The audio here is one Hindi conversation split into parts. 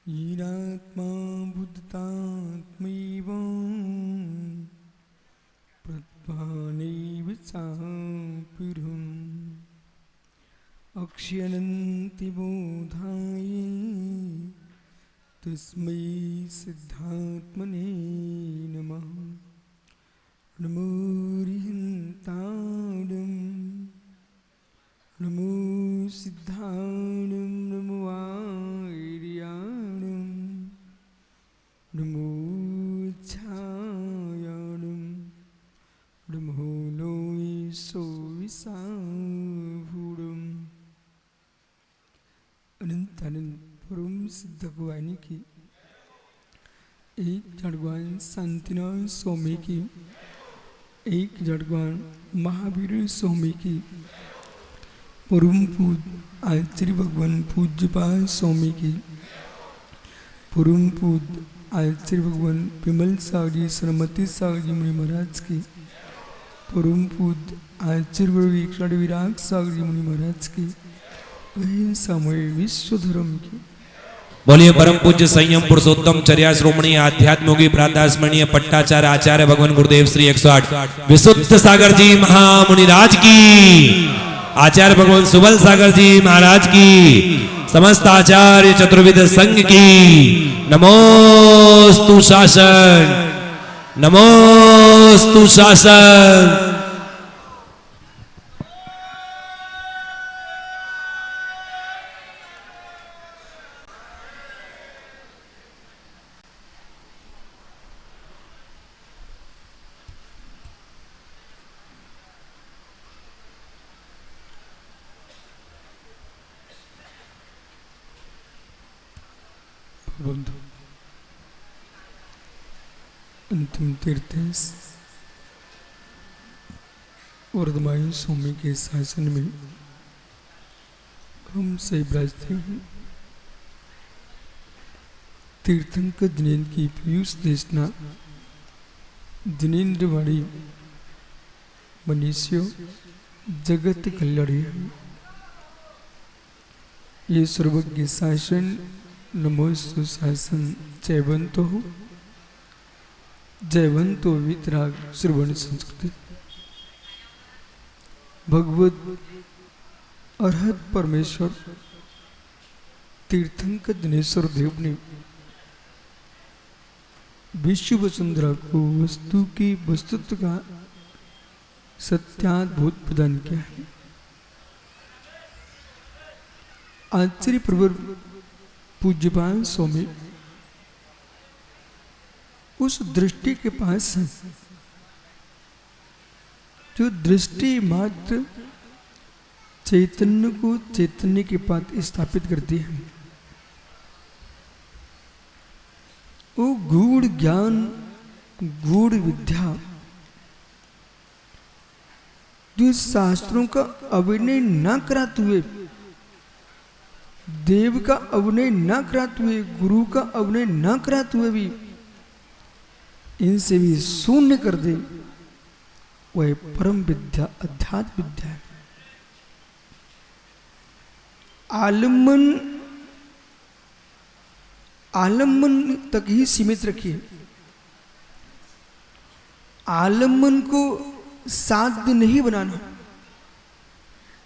ईरात्मा बुद्धतात्मैव प्रत्वानैव चापिरुम् अक्ष्यनन्ति बोधाय तस्मै सिद्धात्मने नमः। नमो रिहन्ताणं नमो सिद्धाणं नमो आर्याणं नमो छायाणं नमो लोय सोविसाभूडम्। अनंत अनंत परम सिद्ध भगवानी की, एक जड़वान शांतिनाथ स्वामी की, एक जड़वान महावीर स्वामी की, परम पूज्य आचार्य भगवान पूज्यपाल स्वामी की, परम पूज्य आचार्य भगवान विमल सागर जी सरमती सागर जी मुनि महाराज की, परम पूज्य आचार्य विराग सागर जी मुनि महाराज की, समय विश्व धर्म की। बोलिए परम पूज्य संयम पुरुषोत्तम चर्या श्रोमणी आध्यात्मोगी प्रातःस्मरणीय पट्टाचार्य आचार्य भगवान गुरुदेव श्री 108 विशुद्ध सागर जी महामुनि राज की, आचार्य भगवान सुबल सागर जी महाराज की, समस्त आचार्य चतुर्विद संघ की नमोस्तु शासन, नमोस्तु शासन। बंधु, अंतिम तीर्थ वर्धमान स्वामी के शासन में हम से विराजते हैं। तीर्थंकर जिनेन्द्र की पीयूष देशना जिनेन्द्रवाणी मनीषियों जगत कल्याणी, ये सर्वज्ञ शासन नमोस्तु शासन जयवंतो जयवंतो वितराग श्रवण संस्कृति। भगवत अरहत परमेश्वर तीर्थंकर दिनेश्वर देव ने विश्व वसुंधरा को वस्तु की वस्तुत्व का सत्याद्भुत प्रदान किया है। आचार्य प्रवर पूज्यपाल स्वामी उस दृष्टि के पास है जो दृष्टि मात्र चैतन्य को चैतन्य के पास स्थापित करती है। वो गूढ़ ज्ञान गूढ़ विद्या जो शास्त्रों का अभिनय न कराते हुए, देव का अभिनय न कराते हुए, गुरु का अभिनय न कराते हुए भी इनसे भी शून्य कर दे, वह परम विद्या अध्यात्म विद्या है। आलम्बन तक ही सीमित रखिए। आलम्बन को साध्य नहीं बनाना।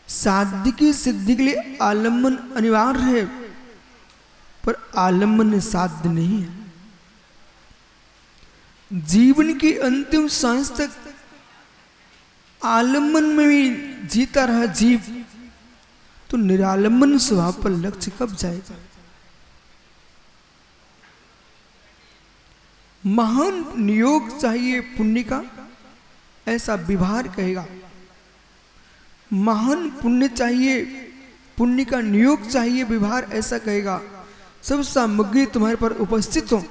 साध्य की सिद्धि के लिए आलम्बन अनिवार्य है, पर आलम्बन साध्य नहीं है। जीवन की अंतिम सांस तक आलम्बन में भी जीता रहा जीव तो निरालंबन स्वभाव पर लक्ष्य कब जाएगा। महान नियोग चाहिए पुण्य का, ऐसा विभार कहेगा। महान पुण्य चाहिए, पुण्य का नियोग चाहिए विभार, ऐसा कहेगा। सब सामग्री तुम्हारे पर उपस्थित हो।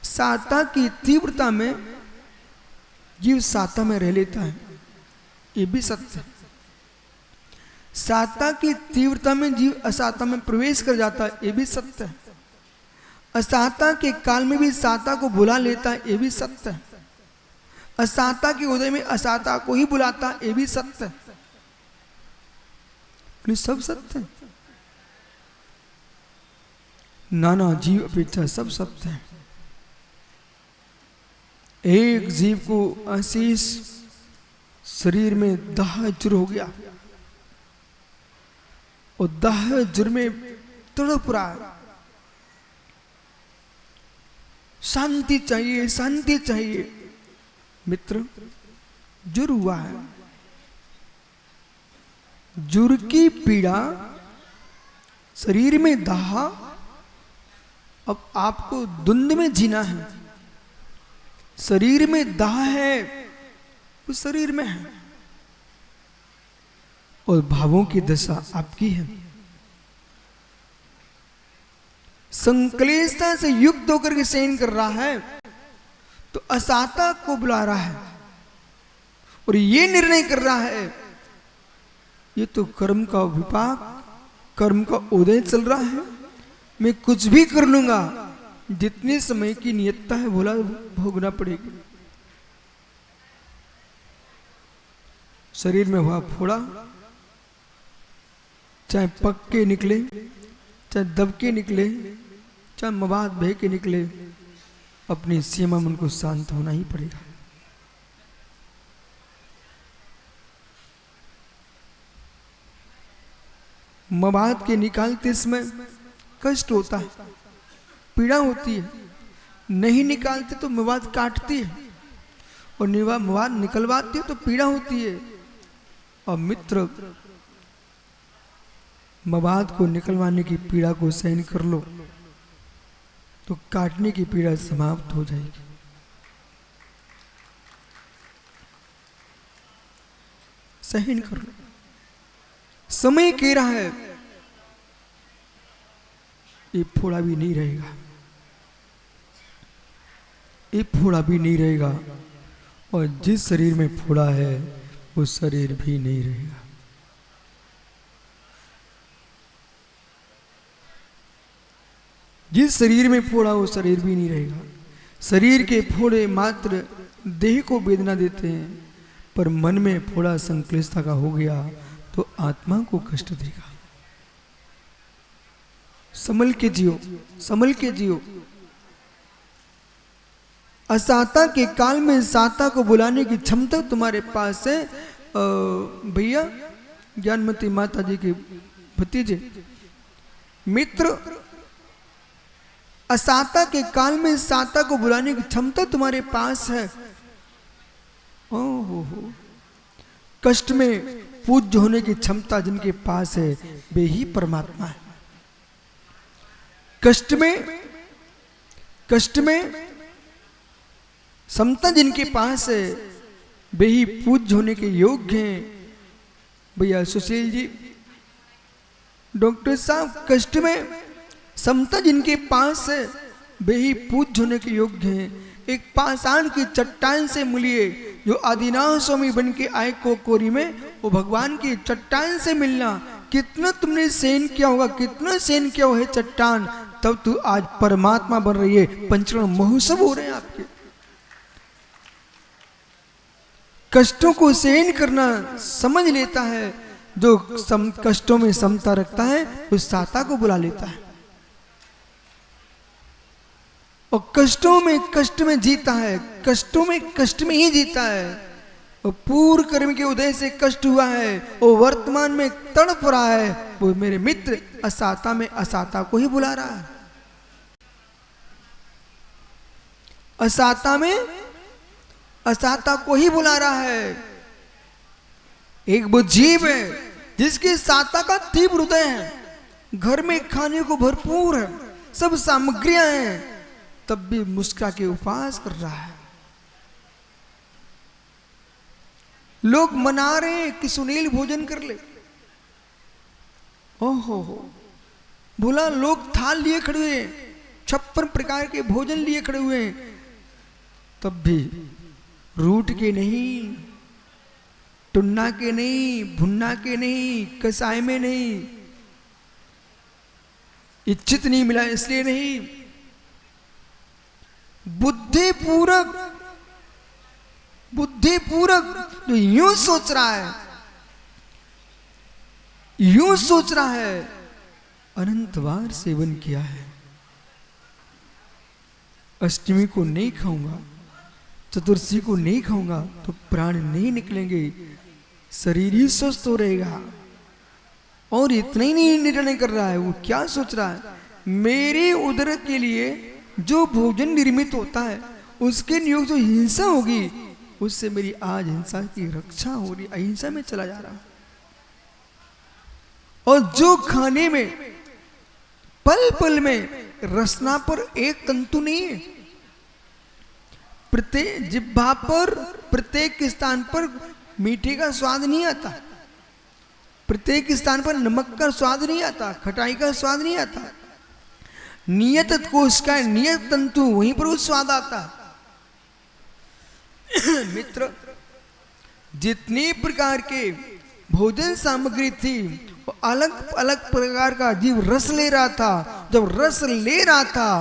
साता की तीव्रता में जीव साता में रह लेता है, ये भी सत्य है। साता की तीव्रता में जीव असाता में प्रवेश कर जाता है, ये भी सत्य है। असाता के काल में भी साता को बुला लेता है, ये भी सत्य है। असाता के उदय में असाता को ही बुलाता है, ये भी सत्य है। ये सब सत्य है। नाना जीव अपेक्षा सब सत्य है। एक जीव को अशीष शरीर में दाह जुर हो गया और दाह जुर में तड़प रहा है, शांति चाहिए, शांति चाहिए। मित्र, जुर हुआ है। जुर की पीड़ा, शरीर में दाह, अब आपको द्वंद में जीना है। शरीर में दाह है, वो शरीर में है, और भावों की दशा आपकी है। संक्लेशता से युक्त होकर के सहन कर रहा है, तो असाता को बुला रहा है और ये निर्णय कर रहा है, ये तो कर्म का विपाक, कर्म का उदय चल रहा है, मैं कुछ भी कर लूंगा, जितने समय की नियतता है बोला भोगना पड़ेगा। शरीर में हुआ फोड़ा, चाहे पक के निकले, चाहे दब के निकले, चाहे मवाद बह के निकले, अपनी सीमा में उनको शांत होना ही पड़ेगा। मवाद के निकालते समय कष्ट होता है, पीड़ा होती है। नहीं निकालते तो मवाद काटती है, और मवाद निकलवाती है तो पीड़ा होती है। और मित्र, मवाद को निकलवाने की पीड़ा को सहन कर लो तो काटने की पीड़ा समाप्त हो जाएगी। सहन कर लो। समय कह रहा है ये फोड़ा भी नहीं रहेगा, ये फोड़ा भी नहीं रहेगा, और जिस शरीर में फोड़ा है वो शरीर भी नहीं रहेगा। जिस शरीर में फोड़ा वो शरीर भी नहीं रहेगा। शरीर के फोड़े मात्र देह को वेदना देते हैं, पर मन में फोड़ा संक्लिष्टता का हो गया तो आत्मा को कष्ट देगा। संभल के जियो, संभल के जियो। असाता के काल में साता को बुलाने की क्षमता तुम्हारे पास है। भैया ज्ञानमती माता जी के भतीजे, मित्र, असाता के काल में साता को बुलाने की क्षमता तुम्हारे पास है। ओहो, कष्ट में पूज्य होने की क्षमता जिनके पास है वे ही परमात्मा है। कष्ट में समता जिनके पास है वे ही पूज्य होने के योग्य हैं। भैया सुशील जी, डॉक्टर साहब, कष्ट में समता जिनके पास है वे ही पूज्य होने के योग्य हैं। एक पाषाण की चट्टान से मिलिए, जो आदिनाथ स्वामी बन के आए कोरी में, वो भगवान की चट्टान से मिलना। कितना तुमने सहन किया होगा, कितना सहन किया है चट्टान, तब तू आज परमात्मा बन रही है। पंचकर्म महोत्सव हो रहे हैं आपके। कष्टों को सहन करना समझ लेता है, जो कष्टों में समता रखता है उस साता को बुला लेता है, और कष्टों में कष्ट में जीता है, कष्टों में कष्ट में ही जीता है। और पूर्व कर्म के उदय से कष्ट हुआ है, वो वर्तमान में तड़प रहा है, वो मेरे मित्र असाता में असाता को ही बुला रहा है। असाता में असाता को ही बुला रहा है। एक वो जीव है जिसके साता का तीव्र हृदय है, घर में खाने को भरपूर है, सब सामग्रियां हैं, तब भी मुस्कुरा के उपवास कर रहा है। लोग मना रहे हैं कि सुनील भोजन कर ले। ओहो हो, बोला लोग थाल लिए खड़े हुए हैं, 56 प्रकार के भोजन लिए खड़े हुए हैं, तब भी रूठ के नहीं, टुन्ना के नहीं, भुन्ना के नहीं, कसाई में नहीं, इच्छित नहीं मिला इसलिए नहीं, बुद्धिपूर्वक जो यूं सोच रहा है, यूं सोच रहा है, अनंत बार सेवन किया है, अष्टमी को नहीं खाऊंगा, चतुर्थी को नहीं खाऊंगा तो प्राण नहीं निकलेंगे, शरीर ही स्वस्थ हो रहेगा। और इतना ही नहीं निर्णय कर रहा है, वो क्या सोच रहा है, मेरे उदर के लिए जो भोजन निर्मित होता है उसके नियोग जो हिंसा होगी उससे मेरी आज हिंसा की रक्षा हो रही, अहिंसा में चला जा रहा। और जो खाने में पल पल में रसना पर एक तंतु नहीं है, प्रत्येक जिह्वा पर प्रत्येक स्थान पर मीठे का स्वाद नहीं आता, प्रत्येक स्थान पर नमक का स्वाद नहीं आता, खटाई का स्वाद नहीं आता, नियत कोश का नियत तंतु वहीं पर वो स्वाद आता। मित्र, जितने प्रकार के भोजन सामग्री थी वो अलग अलग प्रकार का जीव रस ले रहा था। जब रस ले रहा था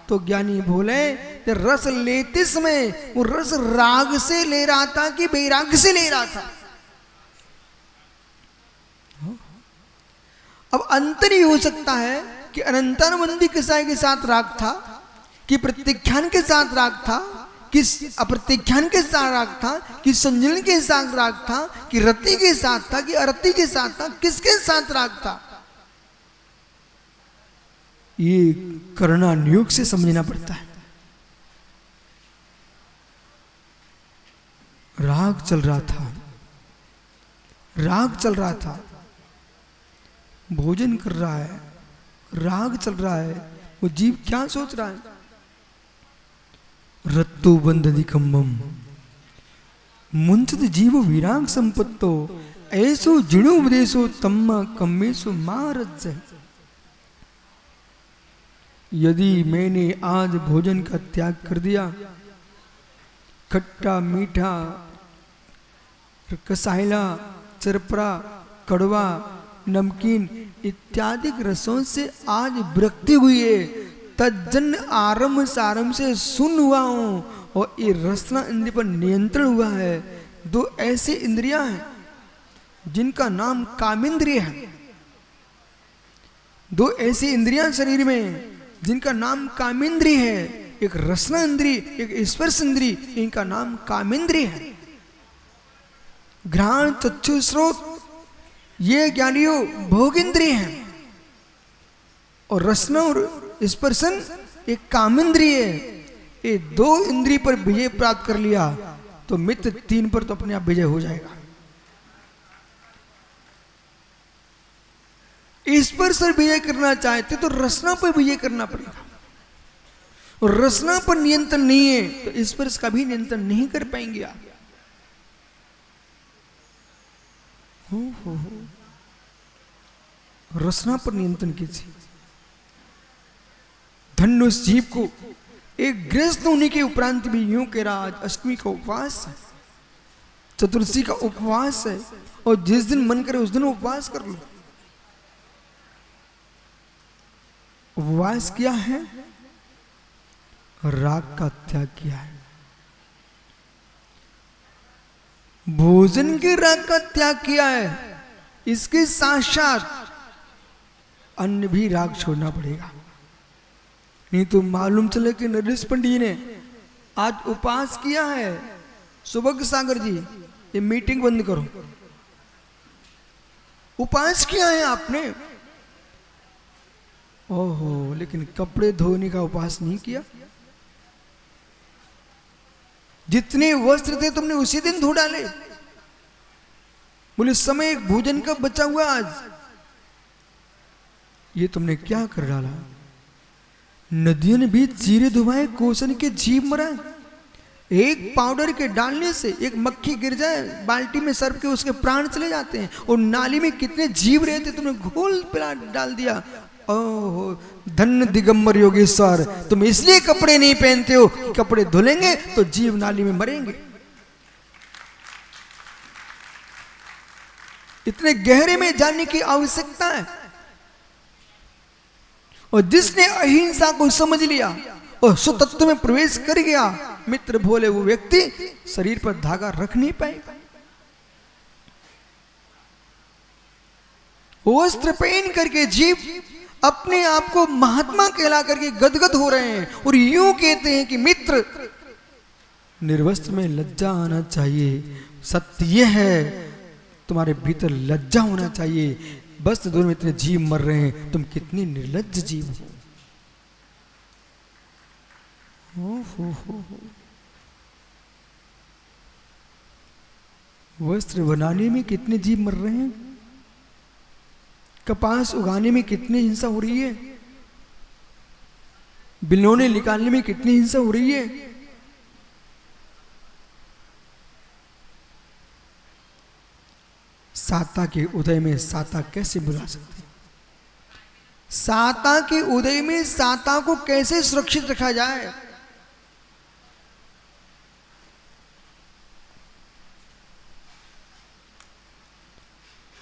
तो ज्ञानी बोले रस लेते समय वो रस राग से ले रहा था कि वैराग से ले रहा था। अब अंतर ही हो सकता है कि अनंतानुबंधी कसाई के साथ राग था, कि प्रत्याख्यान के साथ राग था, कि अप्रत्याख्यान के साथ राग था, कि संजलन के साथ राग था, कि रति के साथ था, कि अरति के साथ था, किसके साथ राग था, ये करना नियोग से समझना पड़ता है। राग चल रहा था, राग चल रहा था, भोजन कर रहा है, राग चल रहा है, वो जीव क्या सोच रहा है, रत्तो बंधदिकम्बम मुंचत जीव विराग संपत्तो ऐसो जिणोपदेशो तम्मा कम्मेसु मारज। यदि मैंने आज भोजन का त्याग कर दिया, खट्टा मीठा कसाइला चरपरा कड़वा नमकीन इत्यादि रसों से आज विरक्ति हुई है, तज्जन आरंभ सारंभ से सुन हुआ हूं और ये रसना इंद्रिय पर नियंत्रण हुआ है। दो ऐसे इंद्रियां हैं जिनका नाम कामेंद्रिय है, दो ऐसी इंद्रियां शरीर में जिनका नाम कामेंद्रिय है, एक रसना इंद्रिय एक स्पर्श इंद्रिय, इनका नाम कामेंद्रिय है। घ्राण चक्षु स्रोत ये ज्ञानियों भोगेंद्रिय हैं और रसना और स्पर्शन एक कामेंद्रिय है। ये दो इंद्रिय पर विजय प्राप्त कर लिया तो मित्र तीन पर तो अपने आप विजय हो जाएगा। स्पर्श पर विजय करना चाहते तो रसना पर विजय करना पड़ेगा, और रसना पर नियंत्रण नहीं है तो स्पर्श का भी नियंत्रण नहीं कर पाएंगे आप। हो रसना पर नियंत्रण कीजिए। धन्य उस जीव को एक गृहस्थ होने के उपरांत भी यूं कह रहा, आज अष्टमी का उपवास है, चतुर्थी का उपवास है, और जिस दिन मन करे उस दिन उपवास कर लो। उपवास किया है, राग का त्याग किया है, भोजन के राग का त्याग किया है, इसके साथ साथ अन्य भी राग छोड़ना पड़ेगा। नहीं तो मालूम चले कि नरेश पंडित जी ने आज उपवास किया है, सुभग सागर जी ये मीटिंग बंद करो, उपवास किया है आपने, ओहो लेकिन कपड़े धोने का उपवास नहीं किया, जितने वस्त्र थे तुमने उसी दिन धो डाले, बोले समय एक भोजन का बचा हुआ आज, ये तुमने क्या कर डाला। नदियों ने भी चीरे धुआए कोसन के जीव मरा। एक पाउडर के डालने से एक मक्खी गिर जाए बाल्टी में सर्फ के, उसके प्राण चले जाते हैं। और नाली में कितने जीव रहते, तुमने घोल पिला डाल दिया। ओहो धन्य दिगंबर योगेश्वर, तुम इसलिए कपड़े नहीं पहनते हो, कपड़े धुलेंगे तो जीव नाली में मरेंगे। इतने गहरे में जानने की आवश्यकता है। और जिसने अहिंसा को समझ लिया और सुतत्व में प्रवेश कर गया, मित्र भोले, वो व्यक्ति शरीर पर धागा रख नहीं पाएगा। वस्त्र पहन करके जीव अपने आप को महात्मा कहला करके गदगद हो रहे हैं और यूं कहते हैं कि मित्र, निर्वस्त्र में लज्जा आना चाहिए। सत्य यह है, तुम्हारे भीतर लज्जा होना चाहिए। वस्त्र दोनों में इतने जीव मर रहे हैं, तुम कितने निर्लज्ज जीव हो। वस्त्र बनाने में कितने जीव मर रहे हैं, कपास उगाने में कितनी हिंसा हो रही है, बिलोने निकालने में कितनी हिंसा हो रही है। साता के उदय में साता कैसे बुला सकते हैं? साता के उदय में साता को कैसे सुरक्षित रखा जाए?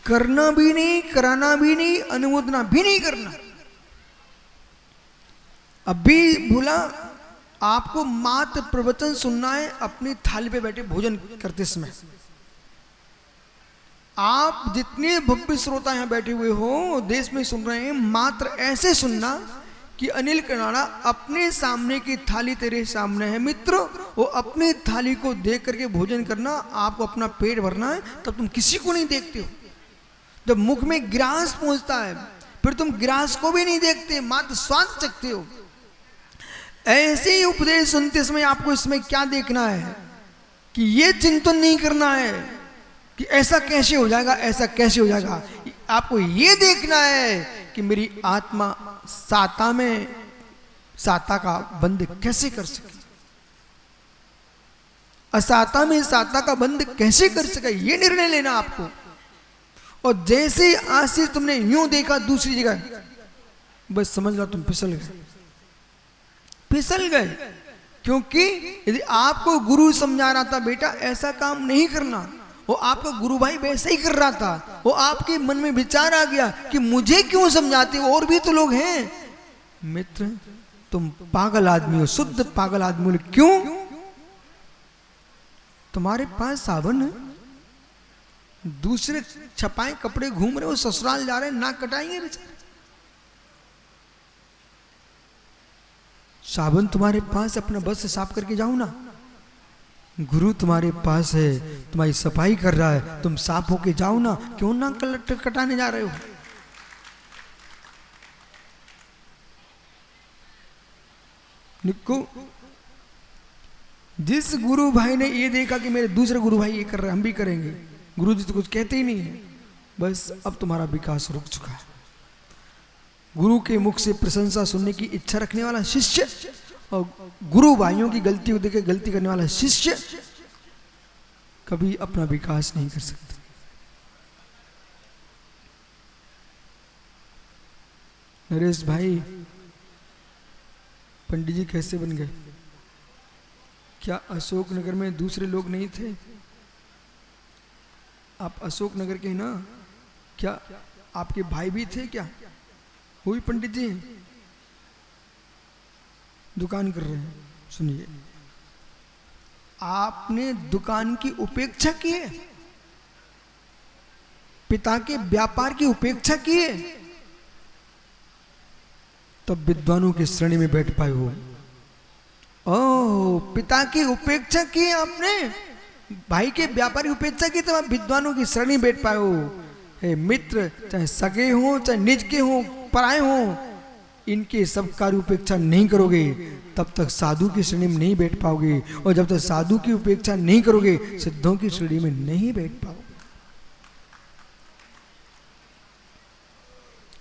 करना भी नहीं, कराना भी नहीं, अनुमोदना भी नहीं करना। अभी भूला, आपको मात्र प्रवचन सुनना है अपनी थाली पे बैठे भोजन करते समय। आप जितने भव्य श्रोता यहां बैठे हुए हो, देश में सुन रहे हैं, मात्र ऐसे सुनना कि अनिल कनाड़ा अपने सामने की थाली तेरे सामने है मित्र, वो अपनी थाली को देख करके भोजन करना। आपको अपना पेट भरना है, तब तुम किसी को नहीं देखते हो। जब मुख में गिरास पहुंचता है, फिर तुम गिरास को भी नहीं देखते, मात्र स्वाद चखते हो। ऐसे ही उपदेश सुनते समय आपको इसमें क्या देखना है कि ये चिंतन नहीं करना है कि ऐसा कैसे हो जाएगा, ऐसा कैसे हो जाएगा। आपको ये देखना है कि मेरी आत्मा साता में साता का बंध कैसे कर सके, असाता में साता का बंध कैसे कर सके, ये निर्णय लेना आपको। और जैसे आशीष तुमने यूं देखा दूसरी जगह, बस समझ लो तुम फिसल गए, फिसल गए। क्योंकि यदि आपको गुरु समझा रहा था बेटा ऐसा काम नहीं करना, वो आपका गुरु भाई वैसे ही कर रहा था, वो आपके मन में विचार आ गया कि मुझे क्यों समझाते हो, और भी तो लोग हैं। मित्र तुम पागल आदमी हो, शुद्ध पागल आदमी हो। क्यों? तुम्हारे पास साबुन है, दूसरे छपाए कपड़े घूम रहे हो, ससुराल जा रहे हैं, नाक कटाएंगे बेचारे। साबुन तुम्हारे पास, अपना बस साफ करके जाओ ना। गुरु तुम्हारे पास है, तुम्हारी सफाई कर रहा है, तुम साफ होके जाओ ना। क्यों नाक कटाने जा रहे हो? निको, जिस गुरु भाई ने ये देखा कि मेरे दूसरे गुरु भाई ये कर रहे हैं, हम भी करेंगे, गुरु जी तो कुछ कहते ही नहीं है, बस अब तुम्हारा विकास रुक चुका है। गुरु के मुख से प्रशंसा सुनने की इच्छा रखने वाला शिष्य और गुरु भाइयों की गलती को देख गलती करने वाला शिष्य कभी अपना विकास नहीं कर सकता। नरेश भाई, पंडित जी कैसे बन गए? क्या अशोक नगर में दूसरे लोग नहीं थे? आप अशोक नगर के ना, क्या आपके भाई भी थे क्या? हुई पंडित जी दुकान कर रहे हैं। सुनिए, आपने दुकान की उपेक्षा की है, पिता के व्यापार की उपेक्षा की है, तब विद्वानों की श्रेणी में बैठ पाए हो। ओह, पिता की उपेक्षा की आपने, भाई के व्यापार की उपेक्षा की, तब आप विद्वानों की श्रेणी बैठ पाए हो। हे मित्र, चाहे सगे हो चाहे निज के हो पराए हो, इनके सब कार्य उपेक्षा नहीं करोगे तब तक साधु की श्रेणी में नहीं बैठ पाओगे, और जब तक साधु की उपेक्षा नहीं करोगे सिद्धों की श्रेणी में नहीं बैठ पाओगे।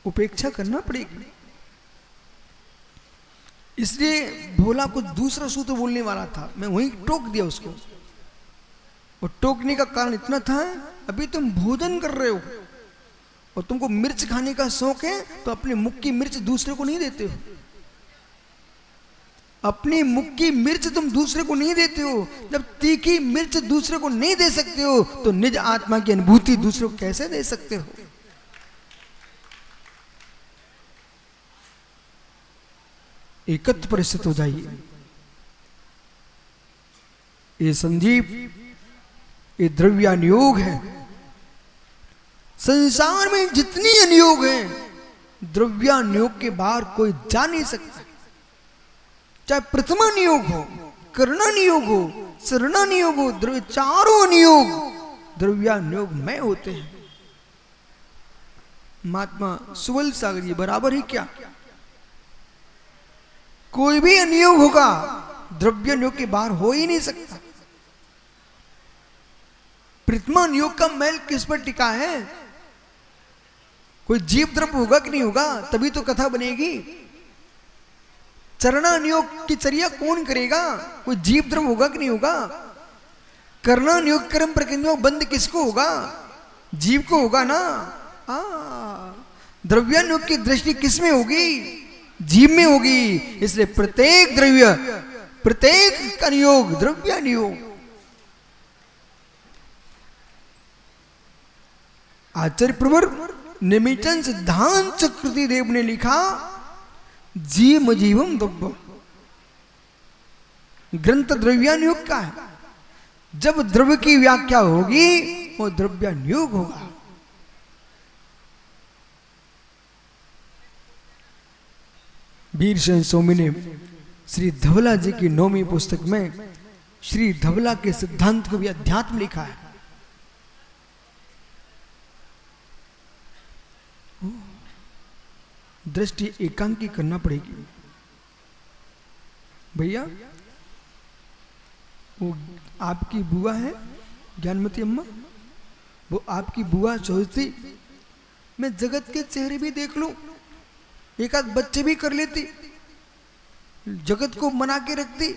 उपेक्षा करना पड़ेगी। इसलिए भोला कुछ दूसरा सूत्र बोलने वाला था, मैं वहीं टोक दिया उसको। और टोकने का कारण इतना था, अभी तुम भोजन कर रहे हो और तुमको मिर्च खाने का शौक है, तो अपने मुख की मिर्च दूसरे को नहीं देते हो। अपनी मुख की मिर्च तुम दूसरे को नहीं देते हो। जब तीखी मिर्च दूसरे को नहीं दे सकते हो, तो निज आत्मा की अनुभूति दूसरे को कैसे दे सकते हो? एकत्र परिस्थित हो जाइए। ये संजीव, ये द्रव्यानुयोग है। संसार में जितनी अनुयोग है, द्रव्यानुयोग के बाहर कोई जा नहीं सकता। चाहे प्रथमा नियोग हो, करना नियोग हो, शरणा नियोग हो, चारों अनुयोग द्रव्यानुयोग में होते हैं। महात्मा सुवल सागर जी बराबर ही क्या? कोई भी अनुयोग होगा द्रव्यानुयोग के बाहर हो ही नहीं सकता। प्रथमा नियोग का मैल किस पर टिका है? कोई जीव द्रव्य होगा कि नहीं होगा, तभी तो कथा बनेगी। चरणा नियोग की चर्या कौन करेगा? कोई जीव द्रव्य होगा कि नहीं होगा। करना नियोग कर्म प्रक्रिया बंद किसको होगा? जीव को होगा ना। द्रव्यानुयोग की दृष्टि किसमें होगी? जीव में होगी। इसलिए प्रत्येक द्रव्य, प्रत्येक अनुयोग द्रव्यानुयोग। आचार्य प्रवर निमित्तन सिद्धांत चक्रवर्ती देव ने लिखा, जीव जीवम द्रव्य ग्रंथ द्रव्यानुयोग का है। जब द्रव्य की व्याख्या होगी वो द्रव्यानुयोग होगा। वीर सेन स्वामी ने श्री धवला जी की 9वीं पुस्तक में श्री धवला के सिद्धांत को भी अध्यात्म लिखा है। दृष्टि एकांकी करना पड़ेगी भैया। वो आपकी बुआ है ज्ञानमती अम्मा, वो आपकी बुआ सोचती मैं जगत के चेहरे भी देख लूं, एक आध बच्चे भी कर लेती, जगत को मना के रखती।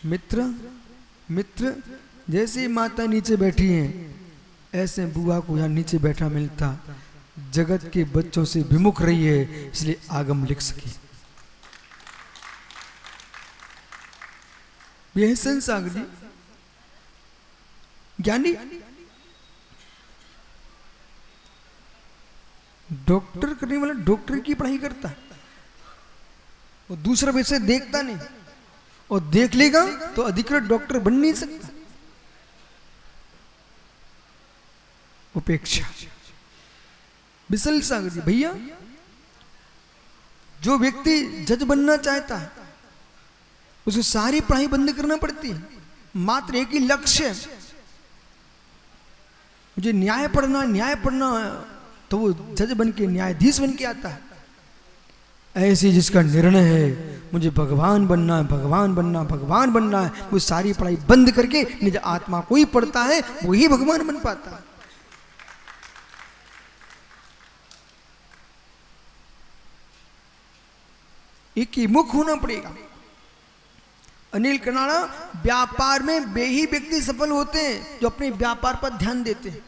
मित्र मित्र जैसे माता नीचे बैठी हैं, ऐसे बुआ को यहाँ नीचे बैठा मिलता। जगत के बच्चों से विमुख रही है, इसलिए आगम लिख सकी। यह संसार जी ज्ञानी डॉक्टर करने वाला डॉक्टर की पढ़ाई करता है, वो दूसरा विषय देखता नहीं, और देख लेगा तो अधिकृत डॉक्टर बन नहीं सकता। उपेक्षा। विशल सागर जी भैया, जो व्यक्ति जज बनना चाहता है उसे सारी पढ़ाई बंद करना पड़ती है। मात्र एक ही लक्ष्य है, मुझे न्याय पढ़ना, न्याय पढ़ना, तो वो जज बन के न्यायाधीश बन के आता है। ऐसे जिसका निर्णय है मुझे भगवान बनना है, भगवान बनना, भगवान बनना है, वो सारी पढ़ाई बंद करके निज आत्मा को ही पढ़ता है, वही भगवान बन पाता है। एक ही मुख होना पड़ेगा। अनिल कनाड़ा, व्यापार में वे ही व्यक्ति सफल होते हैं जो अपने व्यापार पर ध्यान देते हैं,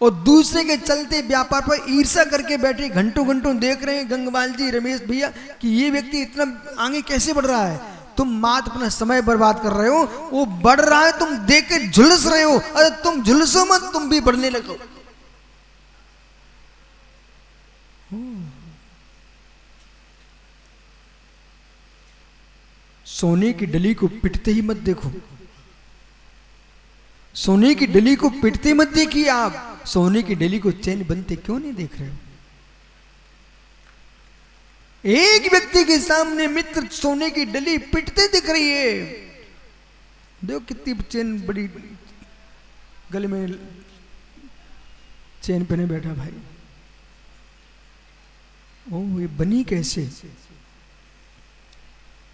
और दूसरे के चलते व्यापार पर ईर्ष्या करके बैठे घंटों घंटों देख रहे हैं गंगवाल जी, रमेश भैया, कि ये व्यक्ति इतना आगे कैसे बढ़ रहा है। तुम मात्र अपना समय बर्बाद कर रहे हो, वो बढ़ रहा है, तुम देख के झुलस रहे हो। अरे तुम झुलसो मत, तुम भी बढ़ने लगो। सोने की डली को पिटते ही मत देखो, सोने की डली को पिटते मत देखिए। आप सोने की डली को चैन बनते क्यों नहीं देख रहे हो? एक व्यक्ति के सामने मित्र सोने की डली पिटते दिख रही है, देखो कितनी चैन बड़ी गले में चैन पहने बैठा भाई। ओ ये बनी कैसे,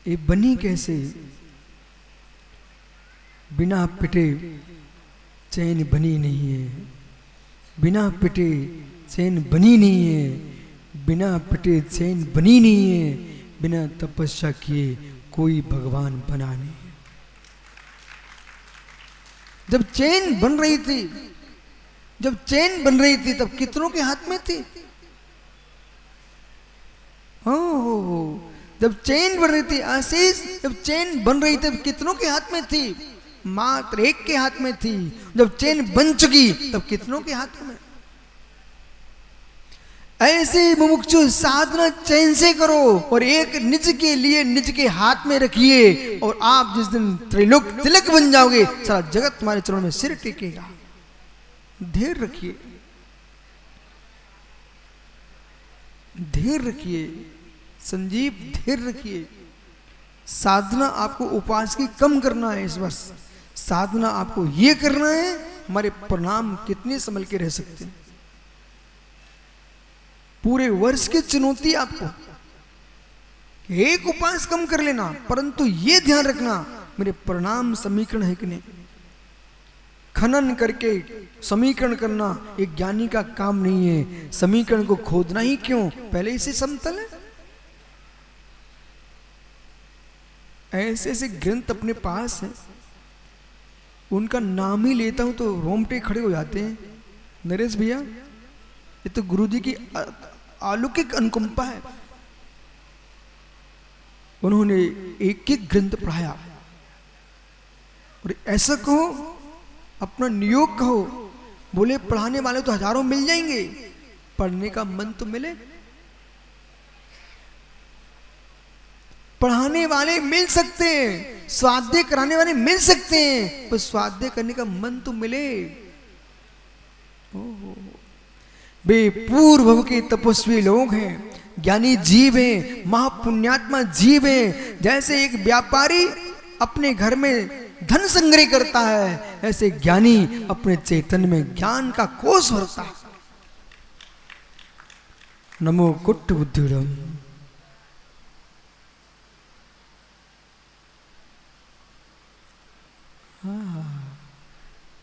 ये बनी कैसे? बिना पिटे चैन बनी नहीं है, बिना पिटे चैन बनी नहीं है, बिना पिटे चैन बनी नहीं है, बिना तपस्या किए कोई भगवान बना नहीं। जब चेन बन रही थी, तब कितनों के हाथ में थी? जब चेन बन रही थी आशीष, जब चेन बन रही थी तब कितनों के हाथ में थी? मात्र एक के हाथ में थी। जब चेन बन चुकी तब कितनों के हाथ में? ऐसे मुमुक्षु साधना चैन से करो और एक निज के लिए निज के हाथ में रखिए, और आप जिस दिन त्रिलोक तिलक बन जाओगे सारा जगत तुम्हारे चरणों में सिर टेकेगा। धैर्य रखिए, धैर्य रखिए संजीव, धैर्य रखिए। साधना आपको उपवास की कम करना है इस वर्ष। साधना आपको ये करना है, हमारे प्रणाम कितने संभल के रह सकते हैं। पूरे वर्ष की चुनौती आपको, एक उपवास कम कर लेना, परंतु ये ध्यान रखना मेरे प्रणाम समीकरण है कि नहीं। खनन करके समीकरण करना एक ज्ञानी का काम नहीं है। समीकरण को खोदना ही क्यों, पहले इसे समतल है। ऐसे ऐसे ग्रंथ अपने पास है, उनका नाम ही लेता हूं तो रोमटे खड़े हो जाते हैं। नरेश भैया, ये तो गुरुजी की अलौकिक अनुकंपा है। उन्होंने एक एक ग्रंथ पढ़ाया, और ऐसा कहो, अपना नियोग कहो। बोले पढ़ाने वाले तो हजारों मिल जाएंगे, पढ़ने का मन तो मिले। पढ़ाने वाले मिल सकते हैं, स्वाध्याय कराने वाले मिल सकते हैं, पर स्वाध्याय करने का मन तो मिले। वे पूर्व भव के तपस्वी लोग हैं, ज्ञानी जीव हैं, महापुण्यात्मा जीव हैं। जैसे एक व्यापारी अपने घर में धन संग्रह करता है, ऐसे ज्ञानी अपने चेतन में ज्ञान का कोष भरता है। नमो कुट्ट बुद्धिडम,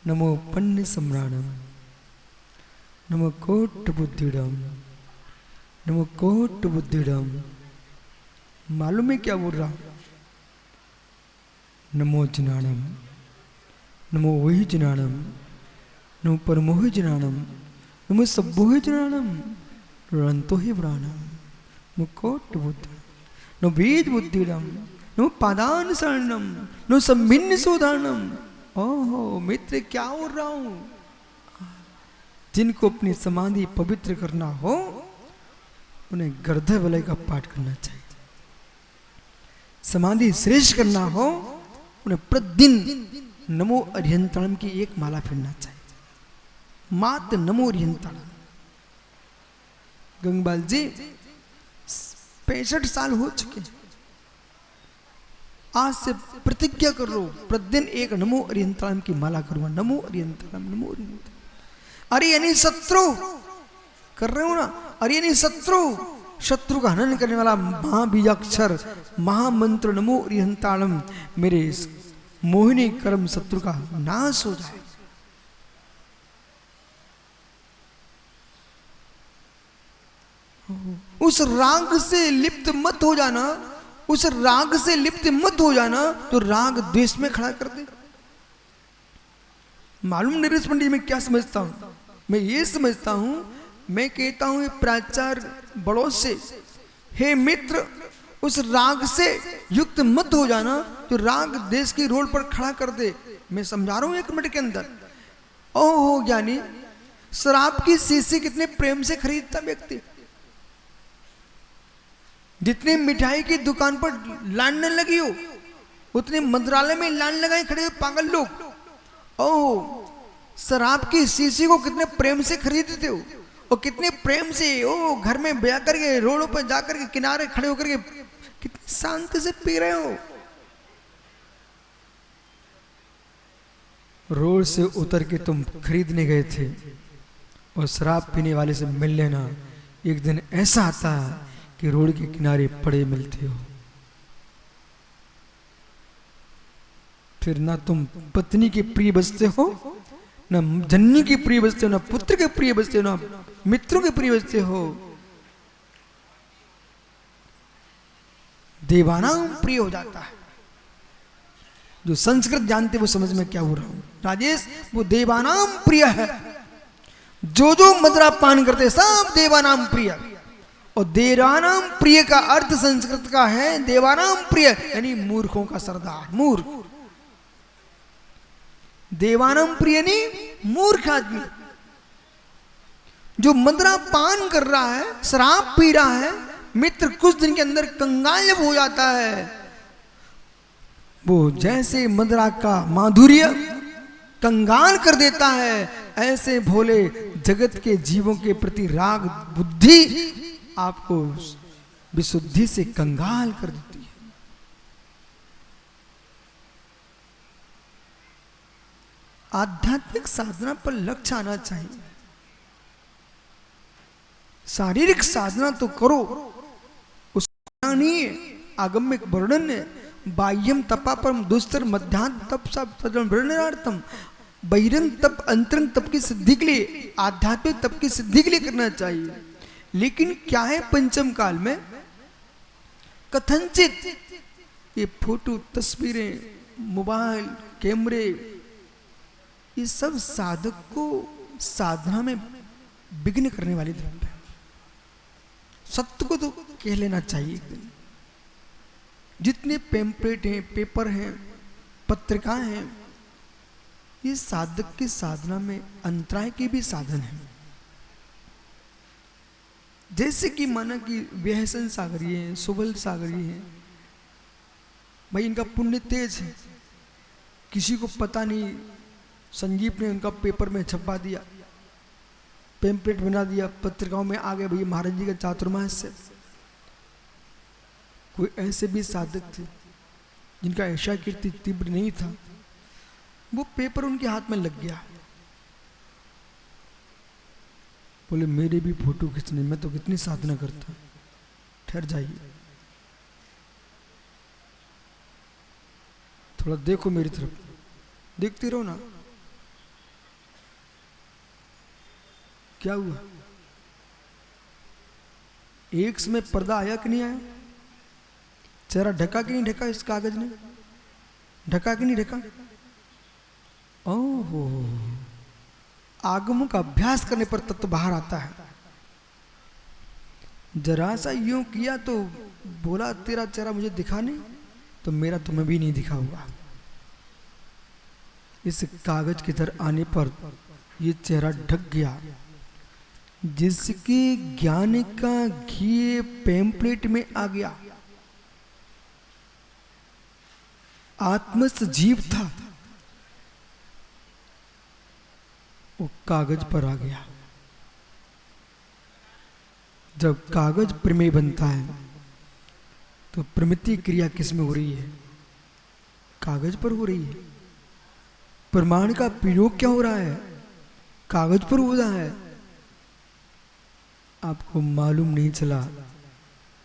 नमो पन्य सम्राणम, नमो कोट बुद्धिडम, नमो कोट बुद्धिडम। मालूम है क्या बोल रहा हूं? नमो जनानम, नमो वही जनानम, नमो परमोहि जनानम, नमो सब्बोहि जनानम, रंतो ही प्राणम, नमो कोट बुद्धिडम, नमो वेद बुद्धिडम, नमो पादान शरणम, नमो सम्भिन्न सोधानम। ओहो मित्र, क्या बोल रहा हूं? जिनको अपनी समाधि पवित्र करना हो उन्हें गर्ध वलय का पाठ करना चाहिए। समाधि श्रेष्ठ करना हो उन्हें प्रतिदिन नमो अरिहंताणम की एक माला फिरना चाहिए। मात्र नमो अरिहंताणम। गंगपाल जी 65 साल हो चुके, आज से प्रतिज्ञा कर लो, प्रतिदिन एक नमो अरिहंताणम की माला करूंगा। नमो अरिहंताणम, नमो अरिहंताणम। अरे यानी शत्रु कर रहे हो ना, अरे यानी शत्रु, शत्रु का हनन करने वाला महाबीजाक्षर महामंत्र नमो अरिहंताणम मेरे मोहिनी कर्म शत्रु का नाश हो जाए। उस राग से लिप्त मत हो जाना, उस राग से लिप्त मत हो जाना तो राग द्वेष में खड़ा कर दे। मालूम नरेश पंडित मैं क्या समझता हूं? मैं ये समझता हूं, मैं कहता हूं प्राचार्य बड़ों से, हे मित्र उस राग से युक्त मत हो जाना तो राग देश की रोड पर खड़ा कर दे। मैं समझा रहा हूं 1 मिनट के अंदर। ओहो ज्ञानी, शराब की शीशी कितने प्रेम से खरीदता व्यक्ति, जितने मिठाई की दुकान पर लाइन न लगी हो उतने मंत्रालय में लाइन लगाए खड़े पागल लोग। ओह शराब की शीशी को कितने प्रेम से खरीदते हो, और कितने प्रेम से ओ घर में ब्याह करके रोडों पर जाकर के किनारे खड़े होकर के कितनी शांति से पी रहे हो। रोड से उतर के तुम खरीदने गए थे और शराब पीने वाले से मिल लेना, एक दिन ऐसा आता कि रोड के किनारे पड़े मिलते हो। फिर ना तुम पत्नी के प्रिय बचते हो, ना जननी के प्रिय बचते हो, ना पुत्र के प्रिय बचते हो, ना मित्रों के प्रिय बचते हो। देवानाम प्रिय हो जाता है। जो संस्कृत जानते वो समझ में क्या हो रहा हूं राजेश, वो देवानाम प्रिय है। जो जो मदिरा पान करते सब देवानाम प्रिय। और देवानाम प्रिय का अर्थ संस्कृत का है देवानाम प्रिय, यानी मूर्खों का सरदार, मूर्ख। देवानाम प्रिय नहीं मूर्ख आदमी। जो मदिरा पान कर रहा है, शराब पी रहा है, मित्र कुछ दिन के अंदर कंगाल जब हो जाता है, वो जैसे मदिरा का माधुर्य कंगाल कर देता है, ऐसे भोले जगत के जीवों के प्रति राग बुद्धि आपको विशुद्धि से कंगाल कर देती है। आध्यात्मिक साधना पर लक्ष्य आना चाहिए। शारीरिक साधना तो करो, उसका नहीं है। आगम्यक वर्णन है, बाह्यम तपा परम दुस्तर मध्यान्ह तप सब वर्णनार्थम। बहिरंग तप अंतरंग तप की सिद्धि के लिए, आध्यात्मिक तप की सिद्धि के लिए करना चाहिए। लेकिन क्या है पंचम काल में कथनचित ये फोटो, तस्वीरें, मोबाइल, कैमरे, ये सब साधक को साधना में विघ्न करने वाली द्रव्य है। सत्य को तो कह लेना चाहिए एक दिन। जितने पैम्पलेट हैं, पेपर हैं, पत्रिकाएं हैं, ये साधक की साधना में अंतराय के भी साधन हैं। जैसे कि माना कि व्यसन सागरी है, सुबल सागरी है, भाई इनका पुण्य तेज है, किसी को पता नहीं, संजीव ने उनका पेपर में छपवा दिया, पैम्पलेट बना दिया, पत्रिकाओं में आ गए भैया महाराज जी का चातुर्मास से। कोई ऐसे भी साधक थे जिनका ऐसा कीर्ति तीव्र नहीं था, वो पेपर उनके हाथ में लग गया, बोले मेरे भी फोटो खींचने, मैं तो कितनी साधना करता हूं। ठहर जाइए, थोड़ा देखो मेरी तरफ, देखती रहो ना। क्या हुआ? एक समय पर्दा आया कि नहीं आया? चेहरा ढका कि नहीं ढका? इस कागज ने ढका कि नहीं ढका? ओहो, आगमों का अभ्यास करने पर तत्व बाहर आता है। जरा सा यूं किया तो बोला तेरा चेहरा मुझे दिखा नहीं, तो मेरा तुम्हें भी नहीं दिखा हुआ। इस कागज के तरह आने पर ये चेहरा ढक गया। जिसके ज्ञान का घी पैम्पलेट में आ गया, आत्मस्थ जीव था, वो कागज पर आ गया। जब कागज प्रमेय बनता है तो प्रमिति क्रिया किस में हो रही है? कागज पर हो रही है। प्रमाण का प्रयोग क्या हो रहा है? कागज पर हो रहा है। आपको मालूम नहीं चला,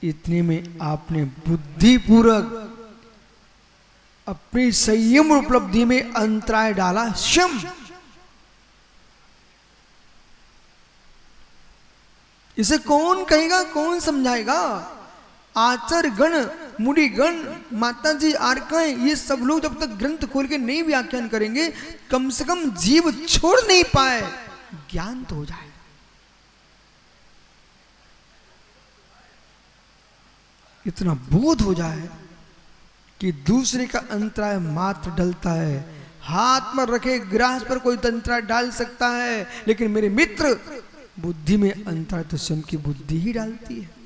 इतने में आपने बुद्धिपूर्वक अपनी संयम उपलब्धि में अंतराय डाला। शम, इसे कौन कहेगा, कौन समझाएगा? आचार्य गण, मुनि गण, माता जी, आर्काएं, ये सब लोग जब तक ग्रंथ खोल के नहीं व्याख्यान करेंगे, कम से कम जीव छोड़ नहीं पाए, ज्ञान तो हो जाए। इतना बोध हो जाए कि दूसरे का अंतराय मात्र डलता है। हाथ में रखे ग्रास पर कोई अंतराय डाल सकता है, लेकिन मेरे मित्र बुद्धि में अंतराय तो स्वयं की बुद्धि ही डालती है।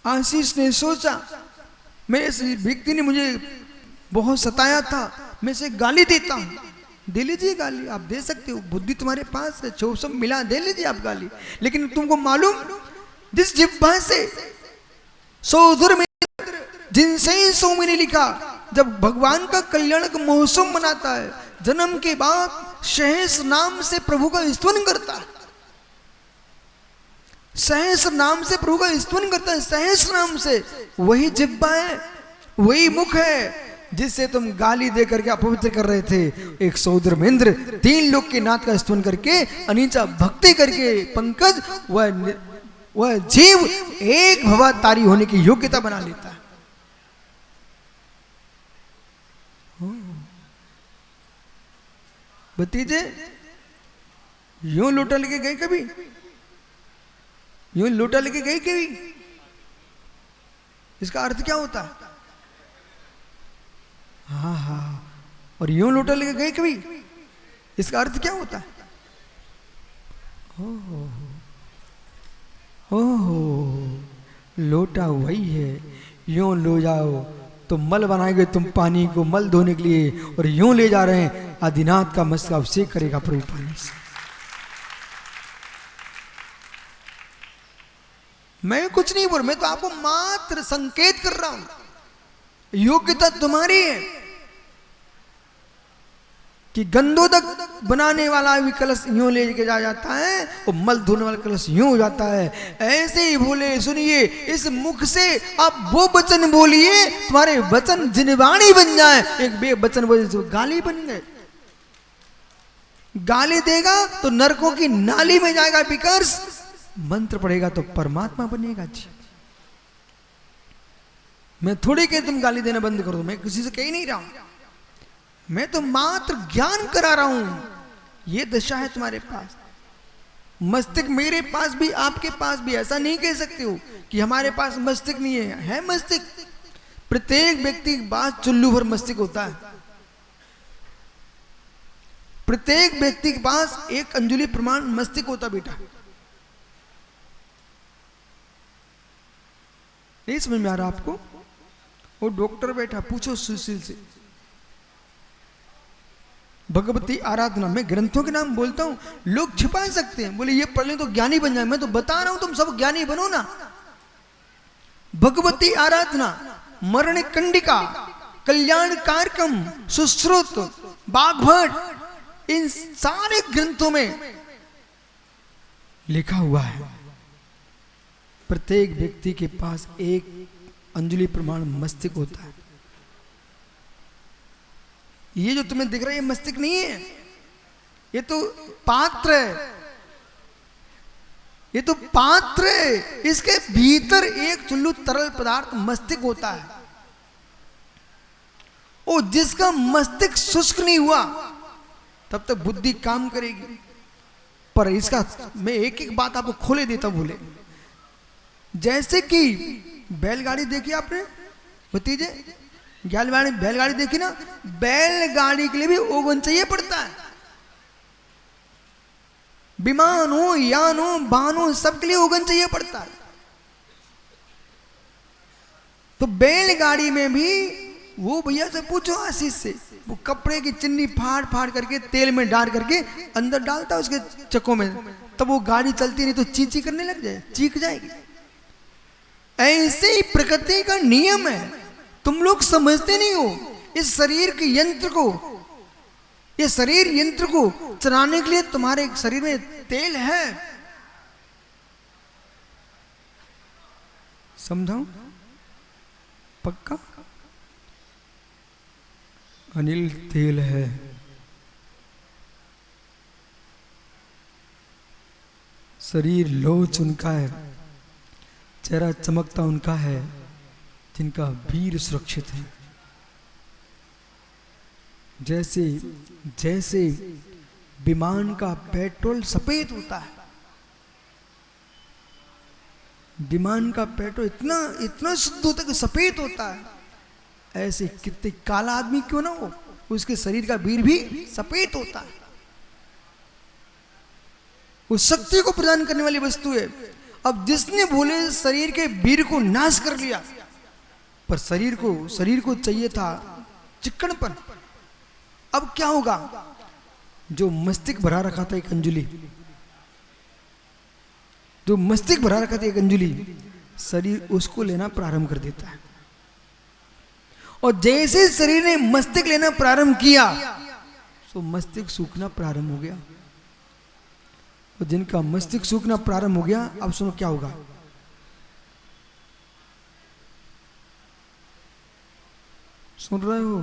आशीष ने सोचा, मैं इस व्यक्ति ने मुझे बहुत सताया था, मैं इसे गाली देता हूं। दे लीजिए गाली, आप दे सकते हो, बुद्धि तुम्हारे पास है, जो सब मिला दे लीजिए आप गाली। लेकिन तुमको मालूम, जिस जिह्वा से सौधुर में जिनसे ही सो मैंने लिखा, जब भगवान का कल्याण का महोत्सव मनाता है, जन्म के बाद सहस नाम से प्रभु का स्तवन करता है। सहस नाम से प्रभु का स्तवन करता है, सहस नाम से। वही जिह्वा है, वही मुख है जिससे तुम गाली दे करके अपवित्र कर रहे थे। एक सौदर महेंद्र 3 लोग के नाथ का स्तवन करके, अनीचा भक्ति करके, पंकज वह वह जीव एक भवतारी होने की योग्यता बना लेता है। भतीजे यूं लोटा लेके गए कभी? यूं लोटा लेके गए कभी? इसका अर्थ क्या होता है? हाँ हाँ। और यूं लोटा लेके गए कभी? इसका अर्थ क्या होता है? ओहो, लोटा वही है। यूं लो जाओ तो मल बनाएंगे तुम पानी को मल धोने के लिए, और यूं ले जा रहे हैं आदिनाथ का मस्तक अभिषेक करेगा प्रभु पानी से। मैं कुछ नहीं बोल, मैं तो आपको मात्र संकेत कर रहा हूं। योग्यता तुम्हारी है कि गंधोदक बनाने वाला भी कलश यूं लेके जाता है और मल धोने वाला कलश यूं हो जाता है। ऐसे ही बोले, सुनिए, इस मुख से आप वो वचन बोलिए तुम्हारे वचन जिनवाणी बन जाए। एक बे वचन बोले तो गाली बन गए। गाली देगा तो नरकों की नाली में जाएगा विकर्ष, मंत्र पढ़ेगा तो परमात्मा बनेगा। जी मैं थोड़ी कह तुम गाली देना बंद कर दो, मैं किसी से कह नहीं रहा हूं, मैं तो मात्र ज्ञान करा रहा हूं। ये दशा है तुम्हारे पास। मस्तिष्क मेरे पास भी आपके पास भी, ऐसा नहीं कह सकते हो कि हमारे पास मस्तिष्क नहीं है। है मस्तिष्क। प्रत्येक व्यक्ति के पास चुल्लू भर मस्तिष्क होता है। प्रत्येक व्यक्ति के पास एक अंजुलि प्रमाण मस्तिष्क होता बेटा। नहीं समझ में आ रहा आपको? वो डॉक्टर बैठा, पूछो सुशील से। भगवती आराधना में ग्रंथों के नाम बोलता हूं, लोग छिपा सकते हैं, बोले ये पढ़ लें तो ज्ञानी बन जाए। मैं तो बता रहा हूं तुम सब ज्ञानी बनो ना। भगवती आराधना, मरण कंडिका, कल्याण कारकम, सुश्रुत, बागभट, इन सारे ग्रंथों में लिखा हुआ है प्रत्येक व्यक्ति के पास एक अंजलि प्रमाण मस्तिष्क होता है। ये जो तुम्हें दिख रहा है ये मस्तिष्क नहीं है, ये तो पात्र है। ये तो पात्र है, इसके भीतर एक चुल्लू तरल पदार्थ मस्तिष्क होता है। और जिसका मस्तिष्क शुष्क नहीं हुआ तब तक बुद्धि काम करेगी। पर इसका मैं एक एक बात आपको खोले देता हूं। बोले जैसे कि बैलगाड़ी देखी आपने भतीजे? बैलगाड़ी देखी ना? बैलगाड़ी के लिए भी ओवन चाहिए पड़ता है। विमान हो, यान हो, वाहन हो, सबके लिए ओवन चाहिए पड़ता है। तो बैलगाड़ी में भी वो भैया से पूछो आशीष से, वो कपड़े की चिन्नी फाड़ फाड़ करके तेल में डाल करके अंदर डालता है उसके चक्कों में, तब वो गाड़ी चलती नहीं तो चींची करने लग जाए, चीख जाएगी। ऐसे ही प्रकृति का नियम है, तुम लोग समझते नहीं हो। इस शरीर के यंत्र को, ये शरीर यंत्र को चलाने के लिए तुम्हारे शरीर में तेल है। समझाऊं? पक्का? अनिल तेल है। शरीर लोच उनका है, चेहरा चमकता उनका है जिनका वीर सुरक्षित है। जैसे जैसे विमान का पेट्रोल सफेद होता है, विमान का पेट्रोल इतना इतना शुद्ध होता है कि सफेद होता है, ऐसे कितने काला आदमी क्यों ना हो, उसके शरीर का वीर भी सफेद होता है। वो शक्ति को प्रदान करने वाली वस्तु है। अब जिसने बोले शरीर के वीर को नाश कर लिया, पर शरीर को चाहिए था चिक्कड़पन। अब क्या होगा? जो मस्तिष्क भरा रखा था एक अंजुलि, जो मस्तिष्क भरा रखा था एक अंजुलि, शरीर उसको लेना प्रारंभ कर देता है। और जैसे शरीर ने मस्तिष्क लेना प्रारंभ किया तो मस्तिष्क सूखना प्रारंभ हो गया। और जिनका मस्तिष्क सूखना प्रारंभ हो गया, अब सुनो क्या होगा। सुन रहे हो?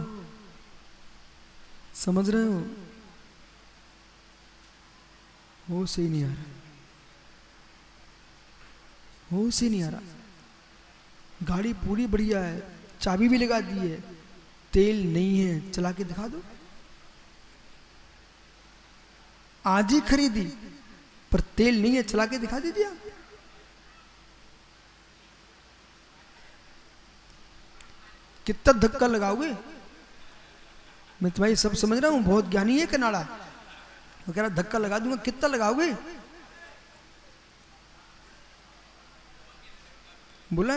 समझ रहे हो? वो सही नहीं आ रहा। होश ही नहीं आ रहा। गाड़ी पूरी बढ़िया है, चाबी भी लगा दी है, तेल नहीं है, चला के दिखा दो। आज ही खरीदी पर तेल नहीं है, चला के दिखा दीजिए आप। कितना धक्का लगाओगे? मैं तुम्हारी सब समझ रहा हूं, बहुत ज्ञानी है कनाड़ा। वो कह रहा धक्का लगा दूंगा, कितना लगाओगे? बोला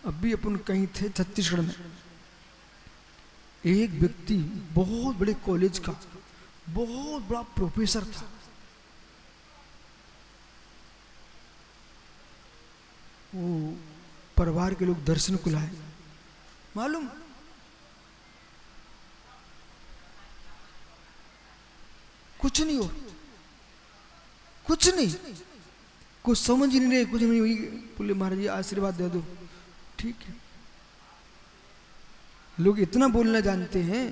अभी अपन कहीं थे छत्तीसगढ़ में, एक व्यक्ति बहुत बड़े कॉलेज का बहुत बड़ा प्रोफेसर था। वो परिवार के लोग दर्शन को लाए, मालूम कुछ नहीं हो, कुछ नहीं, कुछ समझ ही नहीं रहे, कुछ नहीं। बोले महाराज जी आशीर्वाद दे दो। ठीक है, लोग इतना बोलना जानते हैं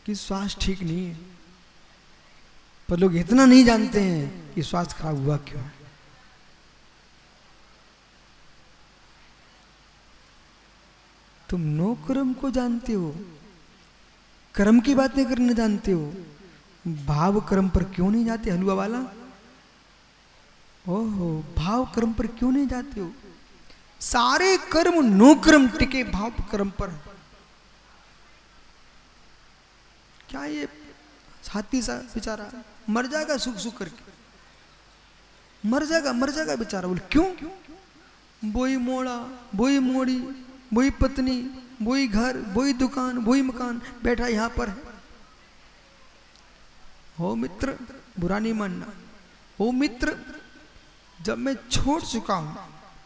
कि स्वास्थ्य ठीक नहीं है, पर लोग इतना नहीं जानते हैं कि स्वास्थ्य खराब हुआ क्यों है। तुम नो कर्म को जानते हो, कर्म की बातें करने जानते हो, भाव कर्म पर क्यों नहीं जाते? हलवा वाला, ओहो, भाव कर्म पर क्यों नहीं जाते हो? सारे कर्म नो कर्म टिके भाव कर्म पर। क्या ये हाथी सा बेचारा मर जाएगा सुख सुख करके, मर जाएगा बेचारा। बोले क्यों? बोई मोड़ा, बोई मोड़ी, बोई पत्नी, बोई घर, बोई दुकान, बोई मकान, बैठा यहां पर है। हो मित्र, बुरा नहीं मानना। हो मित्र, जब मैं छोड़ चुका हूं,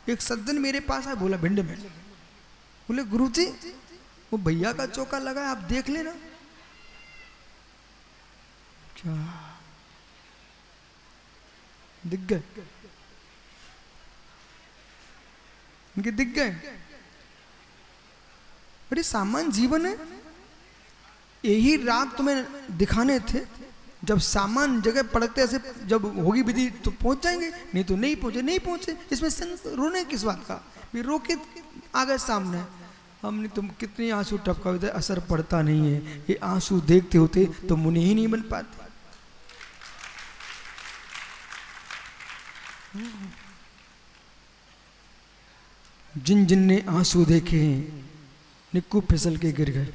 एक सज्जन मेरे पास आया, बोला भिंड में, बोले गुरुजी वो भैया का चौका लगा है, आप देख लेना। क्या दिख गए? इनके दिख गए। बड़ी सामान्य जीवन है, यही राग तुम्हें दिखाने थे। जब सामान जगह पड़कते ऐसे जब होगी विधि तो पहुंच जाएंगे, नहीं तो नहीं पहुंचे, नहीं पहुंचे। इसमें संत रोने किस बात का? भी रो के आ गए सामने, हमने तुम कितनी आंसू टपका होते, असर पड़ता नहीं है। ये आंसू देखते होते तो मुनि ही नहीं बन पाते। जिन जिन ने आंसू देखे हैं निक्कू फिसल के गिर गए।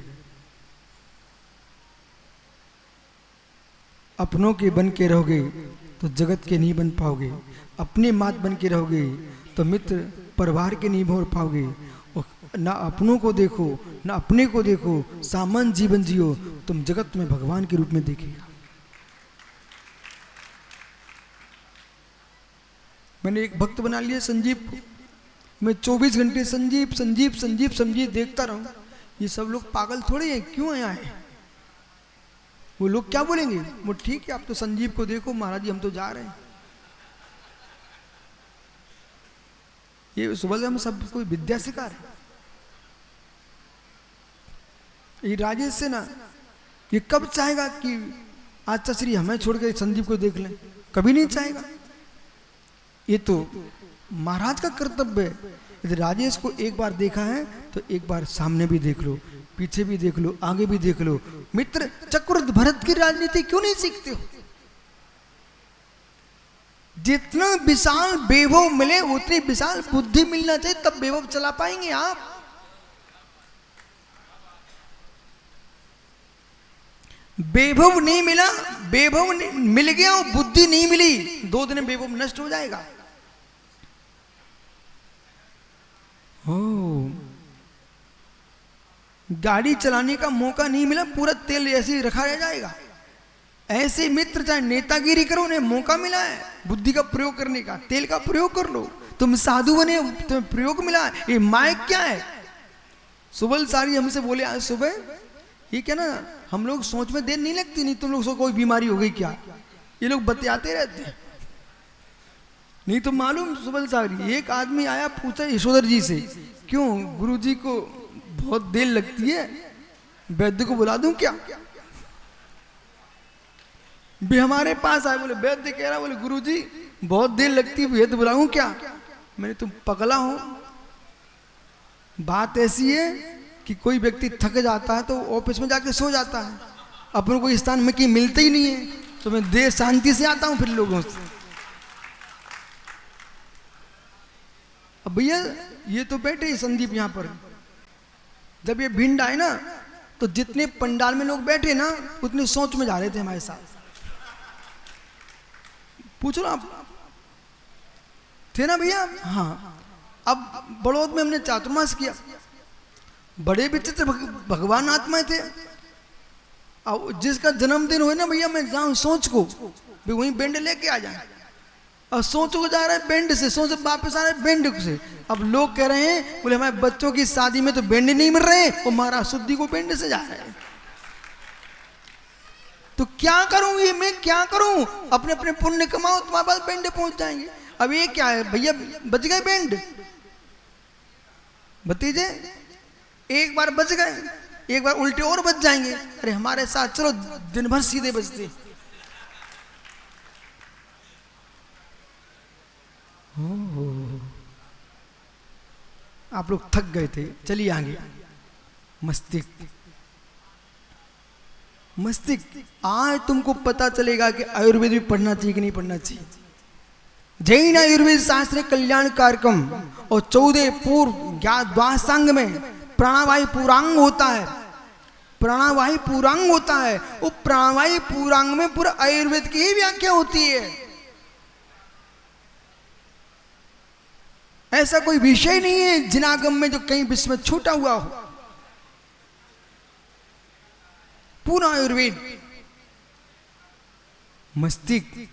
अपनों के बन के रहोगे तो जगत के नहीं बन पाओगे, अपने मात बन के रहोगे तो मित्र परिवार के नहीं भर पाओगे। ना अपनों को देखो ना अपने को देखो, सामान्य जीवन जियो, तुम जगत में भगवान के रूप में देखेगा। मैंने एक भक्त बना लिया संजीव को, मैं 24 घंटे संजीव संजीव संजीव संजीव देखता रहूं। ये सब लोग पागल थोड़े हैं, क्यों यहाँ आए? वो लोग क्या बोलेंगे? वो ठीक है, आप तो संजीव को देखो, महाराज जी हम तो जा रहे हैं। ये सुबह से हम सब कोई विद्या सिखा रहे। ये राजेश से ना, ये कब चाहेगा कि आचार्य श्री हमें छोड़ के संजीव को देख लें? कभी नहीं चाहेगा। ये तो महाराज का कर्तव्य है। यदि राजेश को एक बार देखा है तो एक बार सामने भी देख लो, पीछे भी देख लो, आगे भी देख लो। मित्र चक्रवर्ती भरत की राजनीति क्यों नहीं सीखते हो? जितना विशाल वैभव मिले उतनी विशाल बुद्धि मिलना चाहिए, तब वैभव चला पाएंगे आप। वैभव नहीं मिला, वैभव मिल गया और बुद्धि नहीं मिली, 2 दिन में वैभव नष्ट हो जाएगा। हो गाड़ी चलाने का मौका नहीं मिला, पूरा तेल ऐसे ही रखा रह जाएगा। ऐसे मित्र चाहे नेतागिरी करो, उन्हें मौका मिला है बुद्धि का प्रयोग करने का, तेल का प्रयोग कर लो। तुम साधु बने, तुम्हें प्रयोग मिला है। ये माइक क्या है? सुबह सारी हमसे बोले आज सुबह, ये क्या ना, हम लोग सोच में देर नहीं लगती, नहीं तुम लोग सो कोई बीमारी हो गई क्या? ये लोग बतियाते रहते हैं। नहीं तो मालूम सुबह सारी एक आदमी आया, पूछा यशोधर जी से, क्यों गुरुजी को बहुत देर लगती है, वैद्य को बुला दूं क्या? भी हमारे पास आए, बोले वैद्य कह रहा, बोले गुरुजी बहुत देर लगती है, वैद्य बुलाऊं क्या? मैंने तुम पगला हो? बात ऐसी है कि कोई व्यक्ति थक जाता है तो ऑफिस में जाके सो जाता है, अपन को स्थान में कि मिलते ही नहीं है, तो मैं देर शांति से आता हूं फिर लोगों से। अब भैया ये तो बैठे संदीप यहाँ पर, जब ये भिंड आए ना तो जितने पंडाल में लोग बैठे ना उतने सोच में जा रहे थे हमारे साथ। पूछो ना आप थे ना भैया? हाँ। अब बड़ौद में हमने चातुर्मास किया, बड़े विचित्र भगवान आत्माएं थे। अब जिसका जन्मदिन हो ना भैया, मैं जाऊं सोच को भी वहीं बेंड लेके आ जाए, और सोच को जा रहा है बेंड से, सोच वापस आ रहा है बेंड से। अब लोग कह रहे हैं बोले हमारे बच्चों की शादी में तो बेंड नहीं मिल रहे और महाराज शुद्धि को बेंड से जा रहे हैं। तो क्या करूं ये, मैं क्या करूं? अपने अपने पुण्य कमाओ, तुम्हारे पास बेंड पहुंच जाएंगे। अब ये क्या है भैया, बच गए बेंड भतीजे, एक बार बच गए, एक बार उल्टे और बच जाएंगे। अरे हमारे साथ चलो, दिन भर सीधे बजते। आप लोग थक गए थे, चलिए आगे। मस्तिष्क, मस्तिष्क आज तुमको पता चलेगा कि आयुर्वेद भी पढ़ना चाहिए कि नहीं पढ़ना चाहिए। जैन आयुर्वेद शास्त्र कल्याण कार्यक्रम और 14 पूर्व द्वासांग में प्राणवायु पूरांग होता है, प्राणवायु पूरांग होता है। वो प्राणवायु पूरांग में पूरा आयुर्वेद की ही व्याख्या होती है। ऐसा कोई विषय नहीं है जिनागम में जो कहीं विश्व में छूटा हुआ हो, पूरा आयुर्वेद। मस्तिष्क,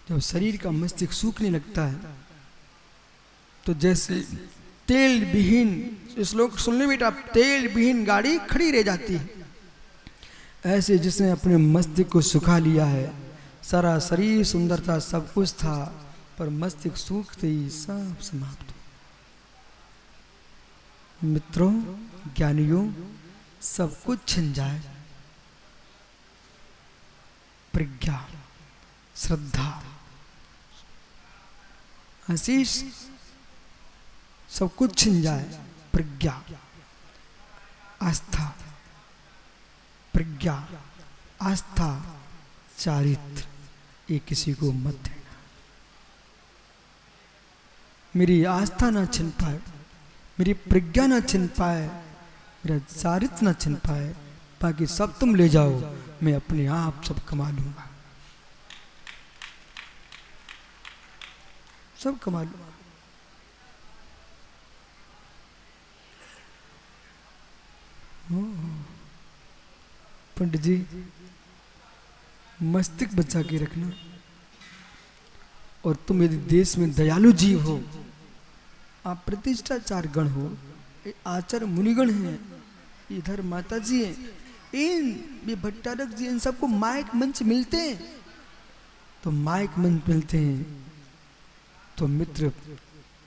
जब शरीर का मस्तिष्क सूखने लगता है तो जैसे तेल विहीन, श्लोक सुन ले बेटा, तेल विहीन गाड़ी खड़ी रह जाती है, ऐसे जिसने अपने मस्तिष्क को सुखा लिया है। सारा शरीर सुंदरता सब कुछ था, पर मस्तिष्क सूखते ही सब समाप्त हो। मित्रों, ज्ञानियों, सब कुछ छिन जाए, प्रज्ञा, श्रद्धा, आशीष, सब कुछ छिन जाए। प्रज्ञा, आस्था, प्रज्ञा, आस्था, चारित्र, ये किसी को मत देना। मेरी आस्था ना छिन पाए, मेरी प्रज्ञा ना छिन पाए, मेरा चारित्र ना छिन पाए, बाकी सब तुम ले जाओ, मैं अपने आप सब कमा लूंगा, सब कमा लूंगा। पंडित जी, मस्तिष्क बचा के रखना। और तुम यदि देश में दयालु जीव हो, आप प्रतिष्ठाचार गण हो, आचार्य मुनिगण हैं, इधर माता जी हैं, इन ये भट्टारक जी, इन सबको माइक मंच मिलते हैं, तो माइक मंच मिलते हैं तो मित्र,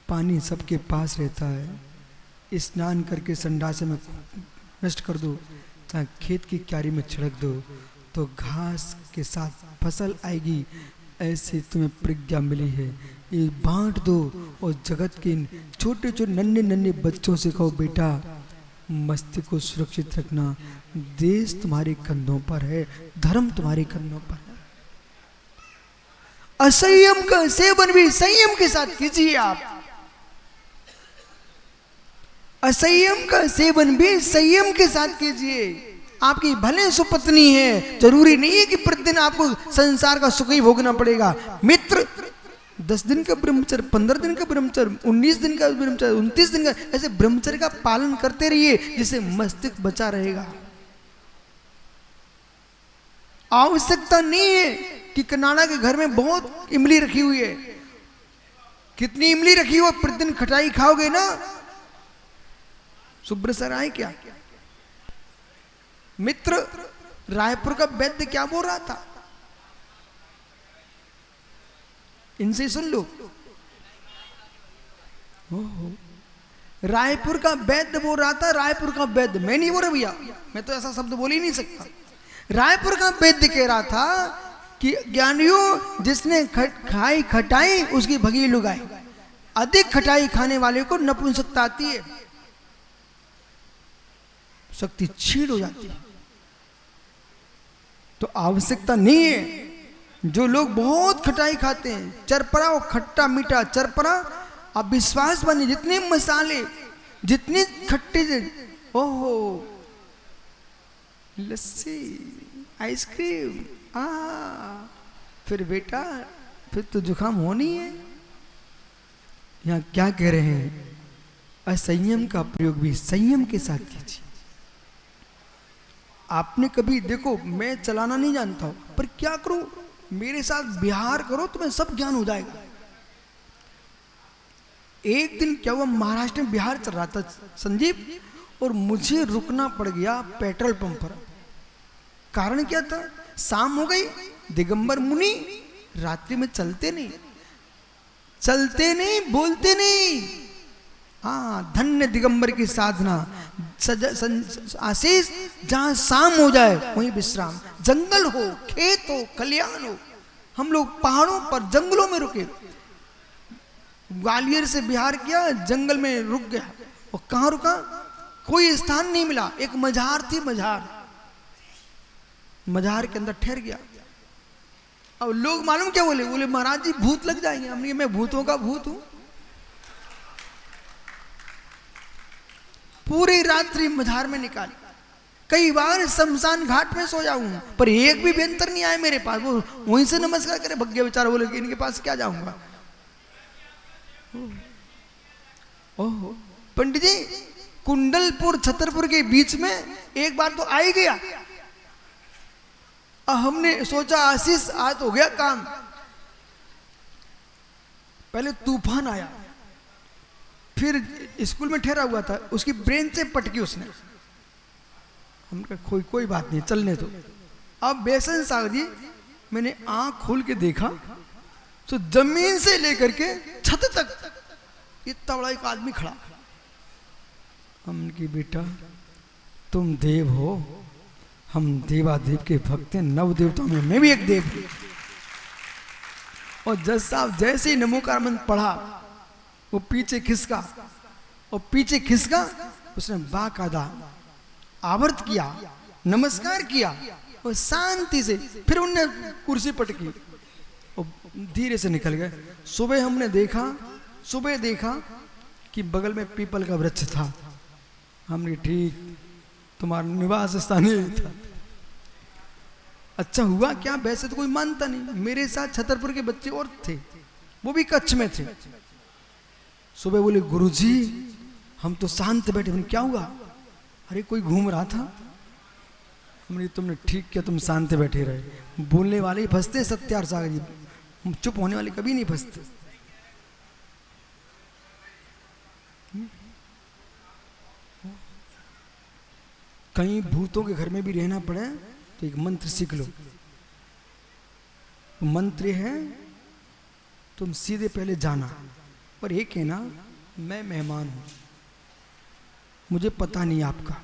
पानी सबके पास रहता है। स्नान करके संडासे में नष्ट कर दो, चाहे खेत की क्यारी में छिड़क दो, तो घास के साथ फसल आएगी। ऐसे तुम्हें प्रज्ञा मिली है, ये बांट दो। और जगत के छोटे छोटे नन्हे नन्हे बच्चों से कहो, बेटा मस्तिष्क को सुरक्षित रखना, देश तुम्हारे कंधों पर है, धर्म तुम्हारे कंधों पर है। असंयम का सेवन भी संयम के साथ कीजिए आप, असंयम का सेवन भी संयम के साथ कीजिए। आपकी भले सुपत्नी है, जरूरी नहीं है कि प्रतिदिन आपको संसार का सुख ही भोगना पड़ेगा। मित्र, 10 दिन का ब्रह्मचर्य, 15 दिन का ब्रह्मचर्य, 19 दिन का ब्रह्मचर्य, 29 दिन का, ऐसे ब्रह्मचर्य का पालन करते रहिए, जिससे मस्तिष्क बचा रहेगा। आवश्यकता नहीं है कि कनाडा के घर में बहुत इमली रखी हुई है। कितनी इमली रखी हो, प्रतिदिन खटाई खाओगे ना, सुब्र सर आए क्या? मित्र, रायपुर का वैद्य क्या बोल रहा था, इनसे सुन लो। रायपुर का वैद्य बोल रहा था, रायपुर का वैद्य, मैं नहीं बोल रहा भैया, मैं तो ऐसा शब्द बोल ही नहीं सकता। रायपुर का वैद्य कह रहा था कि ज्ञानियों, जिसने खाई खटाई उसकी भगी लुगाई। अधिक खटाई खाने वाले को नपुंसकता आती है, शक्ति छीड़ हो जाती है। तो आवश्यकता नहीं है। जो लोग बहुत खटाई खाते हैं, चरपरा और खट्टा मीठा चरपरा, आप विश्वास मानिए जितने मसाले, जितनी खट्टे, ओहो लस्सी, आइसक्रीम, फिर बेटा फिर तो जुकाम होनी है। यहाँ क्या कह रहे हैं, असंयम का प्रयोग भी संयम के साथ कीजिए। आपने कभी देखो, मैं चलाना नहीं जानता हूं, पर क्या करूं, मेरे साथ बिहार करो तो मैं सब ज्ञान हो जाएगा। एक दिन क्या हुआ, महाराष्ट्र में बिहार चल रहा था संजीव, और मुझे रुकना पड़ गया पेट्रोल पंप पर। कारण क्या था, शाम हो गई, दिगंबर मुनि रात्रि में चलते नहीं, बोलते नहीं। हाँ, धन्य दिगंबर की साधना, आशीष जहां शाम हो जाए वहीं विश्राम, जंगल हो, खेत हो, कल्याण हो। हम लोग पहाड़ों पर, जंगलों में रुके। ग्वालियर से बिहार किया, जंगल में रुक गया। और कहाँ रुका, कोई स्थान नहीं मिला। एक मझार थी, मझार के अंदर ठहर गया। अब लोग मालूम क्या बोले, महाराज जी भूत लग जाएंगे। हमने, मैं भूतों का भूत हूं। पूरी रात्रि मझार में निकाली, कई बार शमशान घाट में सो जाऊं, पर एक भी बेंतर नहीं आए मेरे पास। वो वहीं से नमस्कार करे, भग्य बेचारा, बोले कि इनके पास क्या जाऊंगा। ओहो पंडित जी, कुंडलपुर छतरपुर के बीच में एक बार तो आ ही गया। हमने सोचा आशीष आज हो गया काम। पहले तूफान आया, फिर स्कूल में ठहरा हुआ था, उसकी ब्रेन से पटकी उसने। हमने कहा कोई बात नहीं, चलने दो। अब बेसन सागर जी, मैंने आंख खोल के देखा तो जमीन से लेकर के छत तक इतना बड़ा एक आदमी खड़ा। हमने की बेटा तुम देव हो, हम देवादेव के भक्त हैं, नव देवताओं में मैं भी एक देव हूं। और जज साहब जैसे ही नमोकार मंत्र पढ़ा, वो पीछे खिसका, उसने बाकायदा आवर्त किया, नमस्कार किया, और शांति से फिर उनने कुर्सी पटकी और धीरे से निकल गए। सुबह हमने देखा कि बगल में पीपल का वृक्ष था। हमने ठीक, तुम्हारा निवास स्थान यही था। अच्छा हुआ क्या, वैसे तो कोई मानता नहीं। मेरे साथ छतरपुर के बच्चे और थे, वो भी कच्छ में थे। सुबह बोले गुरुजी हम तो शांत बैठे। हमने क्या हुआ, अरे कोई घूम रहा था। हमने तुमने ठीक किया, तुम शांत बैठे रहे। बोलने वाले ही फंसते, सत्यार सागर जी, चुप होने वाले कभी नहीं फंसते। कहीं भूतों के घर में भी रहना पड़े तो एक मंत्र सीख लो। मंत्र है तुम सीधे पहले जाना और एक है ना, मैं मेहमान हूं, मुझे पता नहीं आपका,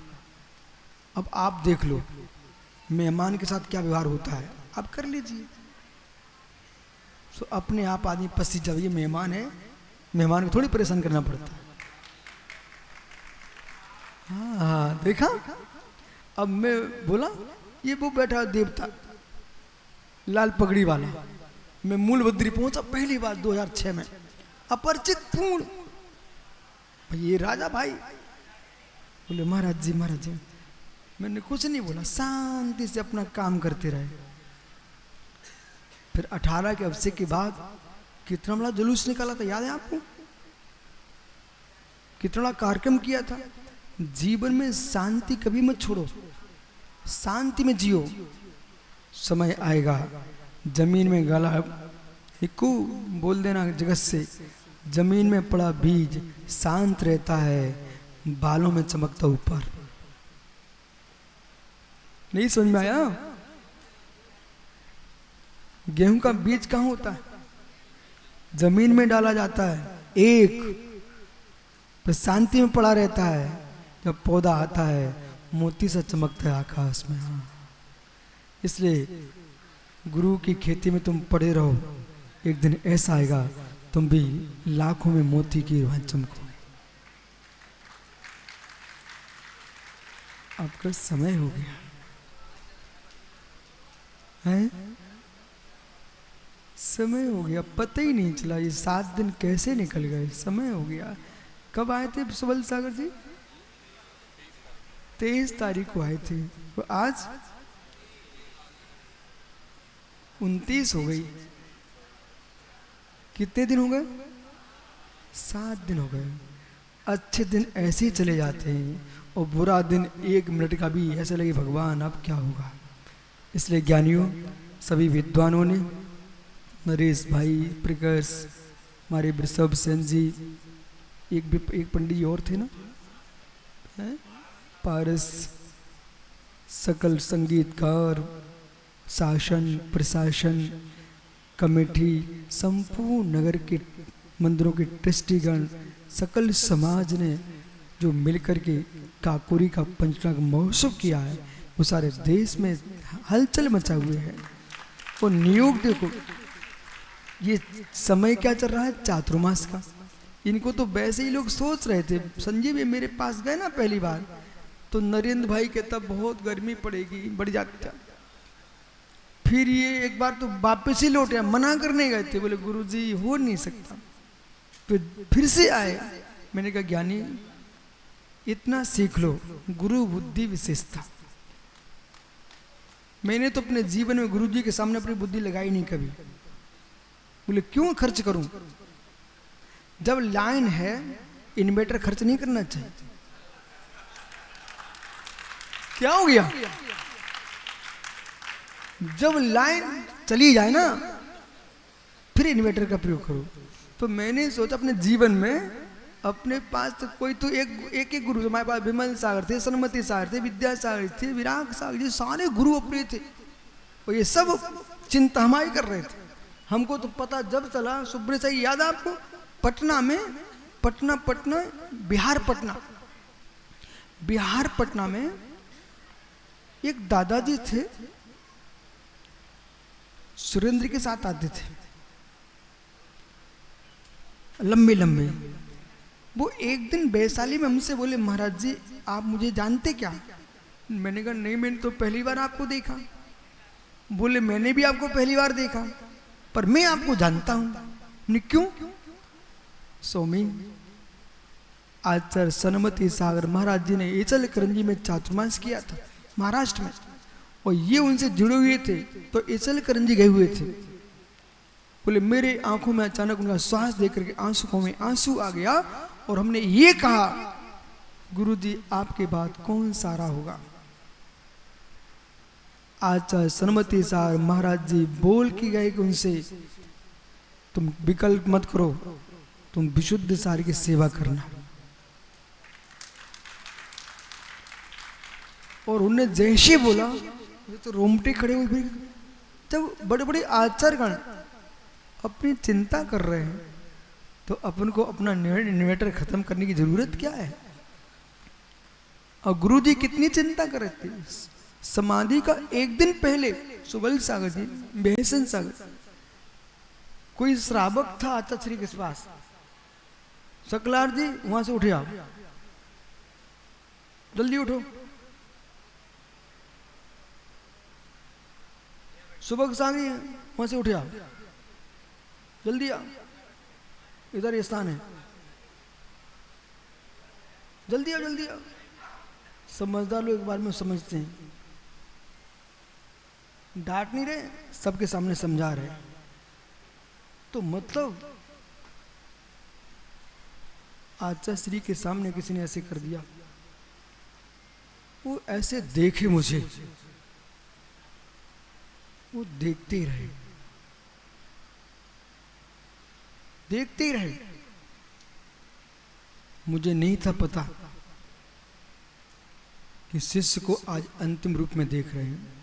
अब आप देख लो मेहमान के साथ क्या व्यवहार होता है, आप कर लीजिए। तो अपने आप आदमी पसी जब ये मेहमान है, मेहमान को थोड़ी परेशान करना पड़ता है। हाँ देखा। अब मैं बोला ये वो बैठा देवता लाल पगड़ी वाला। मैं मूल बद्री पहुंचा पहली बार 2006 में, अपरिचित पूर्ण। ये राजा भाई बोले महाराज जी महाराज जी। मैंने कुछ नहीं बोला, शांति से अपना काम करते रहे। फिर 18 के अवसर के बाद कितना बड़ा जुलूस निकाला था, याद है आपको? कितना बड़ा कार्यक्रम किया था। जीवन में शांति कभी मत छोड़ो, शांति में जियो। समय आएगा जमीन में गला इक्कू बोल देना जगत से, जमीन में पड़ा बीज शांत रहता है, बालों में चमकता ऊपर। नहीं समझ में आया? गेहूं का बीज कहां होता है? जमीन में डाला जाता है, एक पर शांति में पड़ा रहता है। जब पौधा आता है मोती सा चमकता है आकाश में। हाँ, इसलिए गुरु की खेती में तुम पड़े रहो, एक दिन ऐसा आएगा तुम भी लाखों में मोती की रुहान चमकोगे। आपका समय हो गया है, समय हो गया, पता ही नहीं चला ये 7 दिन कैसे निकल गए। समय हो गया। कब आए थे सुबल सागर जी? 23 तारीख को आए थे, तो आज 29 हो गई। कितने दिन हो गए? 7 दिन हो गए। अच्छे दिन ऐसे ही चले जाते हैं और बुरा दिन 1 मिनट का भी ऐसे लगे भगवान अब क्या होगा। इसलिए ज्ञानियों, सभी विद्वानों ने, नरेश भाई, प्रकाश, हमारे वृषभ सेन जी, एक पंडित जी और थे ना, पारस, सकल संगीतकार, शासन प्रशासन कमेटी, संपूर्ण नगर के मंदिरों के ट्रस्टीगण, सकल समाज ने जो मिलकर के काकोरी का पंचनाग महोत्सव किया है, वो सारे देश में हलचल मचा हुए है। और नियोग देखो, ये समय क्या चल रहा है? चातुर्मास का। इनको तो वैसे ही लोग सोच रहे थे। संजय भी मेरे पास गए ना पहली बार, तो नरेंद्र भाई कहता बहुत गर्मी पड़ेगी, बढ़ जाता। फिर ये एक बार तो वापस ही लौटे, मना करने गए थे, बोले गुरुजी हो नहीं सकता। फिर से आए। मैंने कहा ज्ञानी इतना सीख लो, गुरु बुद्धि विशेषता। मैंने तो अपने जीवन में गुरुजी के सामने अपनी बुद्धि लगाई नहीं कभी। बोले क्यों खर्च करूं? जब लाइन है इन्वर्टर खर्च नहीं करना चाहिए। क्या हो गया? जब लाइन चली जाए ना, फिर इन्वर्टर का प्रयोग करो। तो मैंने सोचा अपने जीवन में अपने पास तो कोई तो एक गुरु, हमारे पास विमल सागर थे, सन्मति सागर थे, विद्यासागर थे, विराग सागर, ये सारे गुरु अपने थे। और ये सब चिंता हमारी कर रहे थे। हमको तो पता जब चला, सुब्रत से याद है आपको, पटना में, पटना बिहार पटना में एक दादाजी थे, सुरेंद्र के साथ आते थे, लंबे लंबे। वो एक दिन वैशाली में हमसे बोले महाराज जी आप मुझे जानते क्या? मैंने कहा नहीं, मैंने तो पहली बार आपको देखा। बोले मैंने भी आपको पहली बार देखा, पर मैं आपको जानता हूं। क्यों? स्वामी आचार्य सन्मति सागर महाराज जी ने एचल करंजी में चातुर्मास किया था महाराष्ट्र में, और ये उनसे जुड़े हुए थे, तो एचल करंजी गए हुए थे। बोले मेरे आंखों में अचानक उनका श्वास देकर के आंसुओं में आंसू आ गया, और हमने ये कहा गुरुजी आपके बाद कौन सारा होगा। आचार्य सन्मति सागर महाराज जी बोल के गए कि उनसे तुम विकल्प मत करो, तुम विशुद्ध सार की सेवा करना। और उन्हें जैसे बोला तो रोमटे खड़े हुए। फिर जब बड़े बड़े आचार्यगण अपनी चिंता कर रहे हैं, तो अपन को अपना इन्वर्टर खत्म करने की जरूरत क्या है? और गुरुजी कितनी चिंता कर रहे थे। समाधि का एक दिन पहले सुबल सागर जी, बेहसन सागर, कोई श्रावक था आचार्य श्री के पास, सकलार जी वहां से उठे, आप जल्दी उठो। सुबह सागी वहां से उठे, आप जल्दी आओ, इधर ये स्थान है, जल्दी आओ जल्दी आओ। समझदार लोग एक बार में समझते हैं, डांट नहीं रहे, सबके सामने समझा रहे। तो मतलब आचार्य श्री के सामने किसी ने ऐसे कर दिया। वो ऐसे देखे मुझे, वो देखते ही रहे, देखते ही रहे। मुझे नहीं था पता कि शिष्य को आज अंतिम रूप में देख रहे हैं।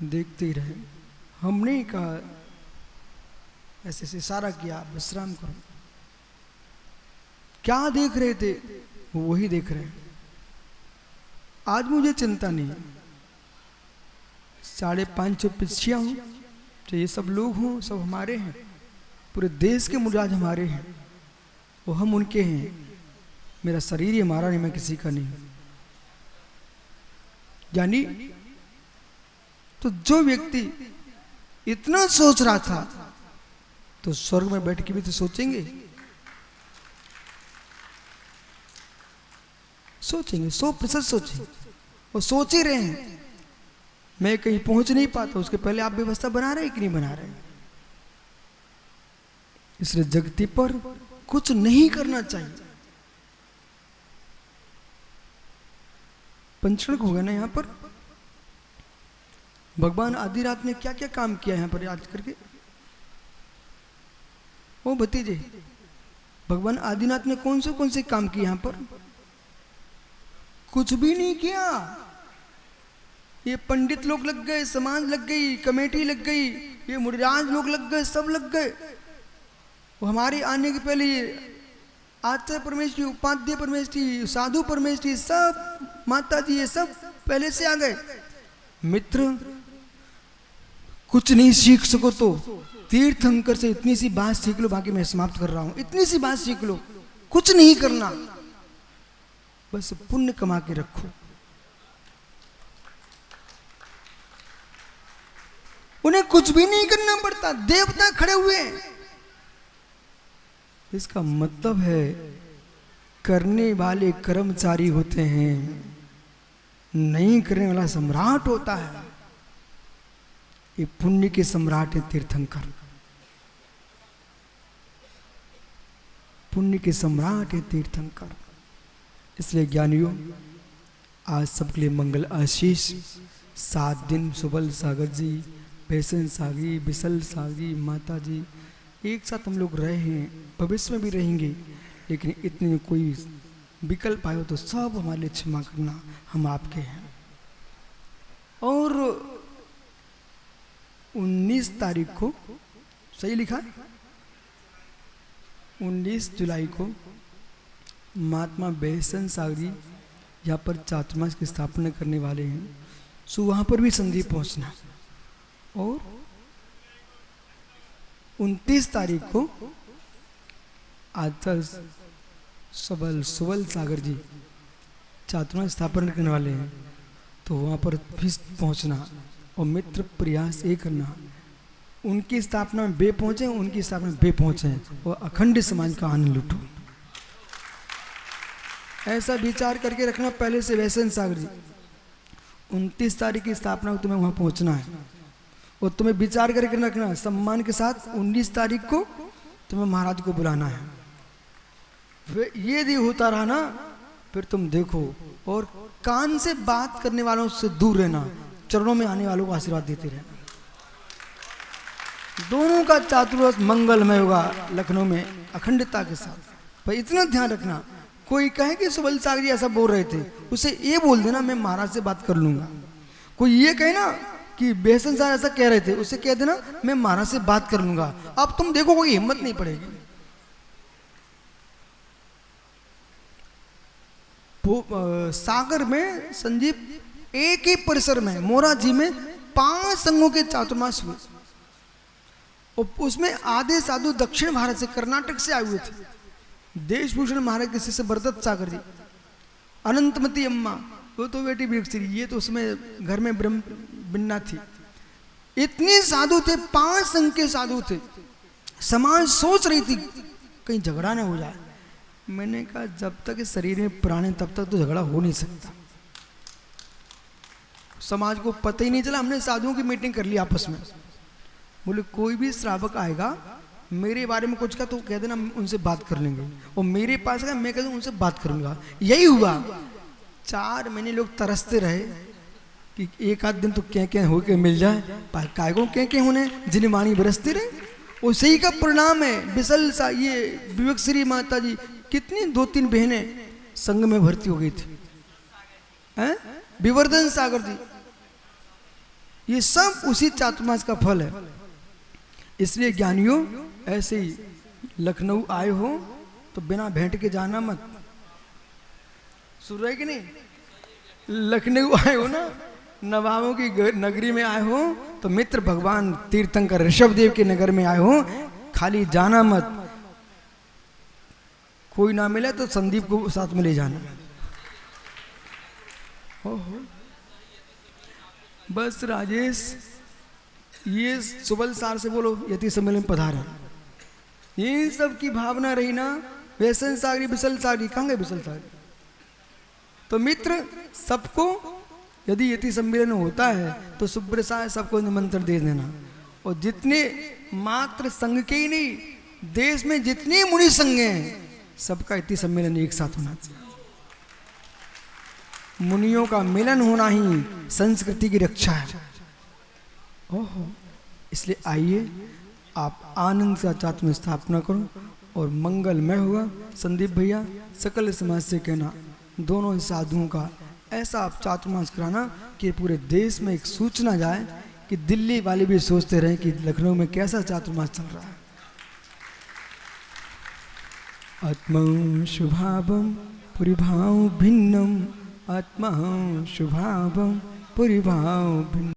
देखते ही रहे। हमने ही कहा, ऐसे से इशारा किया, विश्राम करो। क्या देख रहे थे? वो वही देख रहे हैं। आज मुझे चिंता नहीं है, 550 पिछिया हूं, तो ये सब लोग हों, सब हमारे हैं। पूरे देश के मुनिराज हमारे हैं, वो हम उनके हैं। मेरा शरीर ही हमारा नहीं, मैं किसी का नहीं। यानी तो जो व्यक्ति इतना सोच रहा था तो स्वर्ग में बैठ के भी तो सोचेंगे, सोचेंगे, 100% सोचेंगे। वो सोच ही रहे हैं। मैं कहीं पहुंच नहीं पाता, उसके पहले आप व्यवस्था बना रहे हैं कि नहीं बना रहे? इसलिए जगती पर कुछ नहीं करना चाहिए। पंचक हो गया ना यहाँ पर। भगवान आधी रात ने क्या क्या काम किया यहाँ पर याद करके? ओ भतीजे, भगवान आदिनाथ ने कौन से काम किए यहाँ पर? कुछ भी नहीं किया। ये पंडित लोग लग गए, समाज लग गई, कमेटी लग गई, ये मुनिराज लोग लग गए, सब लग गए। वो हमारे आने के पहले ये आचार्य परमेश्वरी, उपाध्याय परमेश्वरी, साधु परमेश्वरी, सब माता जी, ये सब पहले से आ गए। मित्र, कुछ नहीं सीख सको तो तीर्थंकर से इतनी सी बात सीख लो। बाकी मैं समाप्त कर रहा हूं। इतनी सी बात सीख लो, कुछ नहीं करना, बस पुण्य कमा के रखो। उन्हें कुछ भी नहीं करना पड़ता, देवता खड़े हुए। इसका मतलब है करने वाले कर्मचारी होते हैं, नहीं करने वाला सम्राट होता है। ये पुण्य के सम्राट है तीर्थंकर, पुण्य के सम्राट है तीर्थंकर। इसलिए ज्ञानियों, आज सबके लिए मंगल आशीष। 7 दिन सुबल सागर जी, बेसन सागी, बिसल सागी, माता जी एक साथ हम लोग रहे हैं, भविष्य में भी रहेंगे। लेकिन इतने में कोई विकल्प आयो तो सब हमारे लिए क्षमा करना, हम आपके हैं। और 19 तारीख को, सही लिखा है, 19 जुलाई को महात्मा बेसन सागरी यहाँ पर चातुर्मास की स्थापना करने वाले हैं। सो वहाँ पर भी संदीप पहुँचना। और 29 तारीख को आचार्य सुबल सागर जी चातुर्मास स्थापना करने वाले हैं, तो वहाँ पर भी पहुँचना और मित्र प्रयास ये करना, उनकी स्थापना में बे पहुँचे, उनकी स्थापना में बे पहुँचे और अखंड समाज का आनंद लूटो। ऐसा विचार करके रखना पहले से। वैसे सागर जी 29 तारीख की स्थापना को तुम्हें वहाँ पहुँचना है और तुम्हें विचार करके रखना, सम्मान के साथ 19 तारीख को तुम्हें महाराज को बुलाना है। ये यदि होता रहा ना, फिर तुम देखो। और कान से बात करने वालों से दूर रहना, चरणों में आने वालों को आशीर्वाद देते रहना। दोनों का चातुर्मास मंगलमय होगा लखनऊ में अखंडता के साथ। पर इतना ध्यान रखना, कोई कहे कि सुबल सागर जी ऐसा बोल रहे थे, उसे ये बोल देना मैं महाराज से बात कर लूंगा। कोई ये कहे ना कि बेसन साहब ऐसा कह रहे थे, उसे कह देना मैं महाराज से बात कर लूंगा। अब तुम देखो कोई हिम्मत नहीं पड़ेगी। सागर में संजीव एक ही परिसर में मोराजी में 5 संघों के चातुर्मास हुए और उसमें आधे साधु दक्षिण भारत से, कर्नाटक से आए हुए थे। देशभूषण महाराज के शिष्य भरदत्त सागर जी, अनंतमती अम्मा, वो तो बेटी बिरक्सरी, ये तो उसमें घर में ब्रह्म बिन्ना थी। इतने साधु थे, 5 संघ के साधु थे। समाज सोच रही थी कहीं झगड़ा ना हो जाए। मैंने कहा जब तक इस शरीर में प्राण है तब तक तो झगड़ा हो नहीं सकता। समाज को पता ही नहीं चला। हमने साधुओं की मीटिंग कर ली आपस में। बोले कोई भी श्रावक आएगा मेरे बारे में कुछ का तो कह देना उनसे बात कर लेंगे, और मेरे पास आएगा मैं कह दूँ उनसे बात करूंगा। यही हुआ। 4 महीने लोग तरसते रहे कि एक आध दिन तो क्या होके मिल जाए। काय को क्या होने, जिन्हें वाणी बरसते रहे। उसी का परिणाम है। बिसल सा ये विवेक श्री माता जी कितनी 2-3 बहनें संघ में भर्ती हो गई थी। विवर्धन सागर जी, ये सब उसी चातुर्मास का फल है। इसलिए ज्ञानियों, ऐसे ही लखनऊ आए हो तो बिना भेंट के जाना मत। सुन रहे कि नहीं? लखनऊ आए हो ना, नवाबों की नगरी में आए हो तो मित्र भगवान तीर्थंकर ऋषभ देव के नगर में आए हो, खाली जाना मत, कोई ना मिले तो संदीप को साथ में ले जाना। ओहो बस राजेश, ये सुबल सार से बोलो यति सम्मेलन में पधारा, ये सब की भावना रही ना, व्यसन सागरी बिसल सागरी, कहाँ गए बिसल सागरी? तो मित्र सबको यदि यति सम्मेलन होता है तो सुब्रसाय सबको निमंत्रण दे देना, और जितने मात्र संघ के ही नहीं, देश में जितने मुनि संघ हैं सबका यति सम्मेलन एक साथ होना चाहिए। मुनियों का मिलन होना ही संस्कृति की रक्षा है। ओहो, इसलिए आइए आप आनंद का चातुर्मास में स्थापना करो और मंगलमय होगा। संदीप भैया सकल समाज से कहना, दोनों साधुओं का ऐसा आप चातुर्मास कराना कि पूरे देश में एक सूचना जाए कि दिल्ली वाले भी सोचते रहे कि लखनऊ में कैसा चातुर्मास चल रहा है। आत्मा शुभावम परिभाव भिन्नम, आत्मा शुभावम परिभाव भिन्न।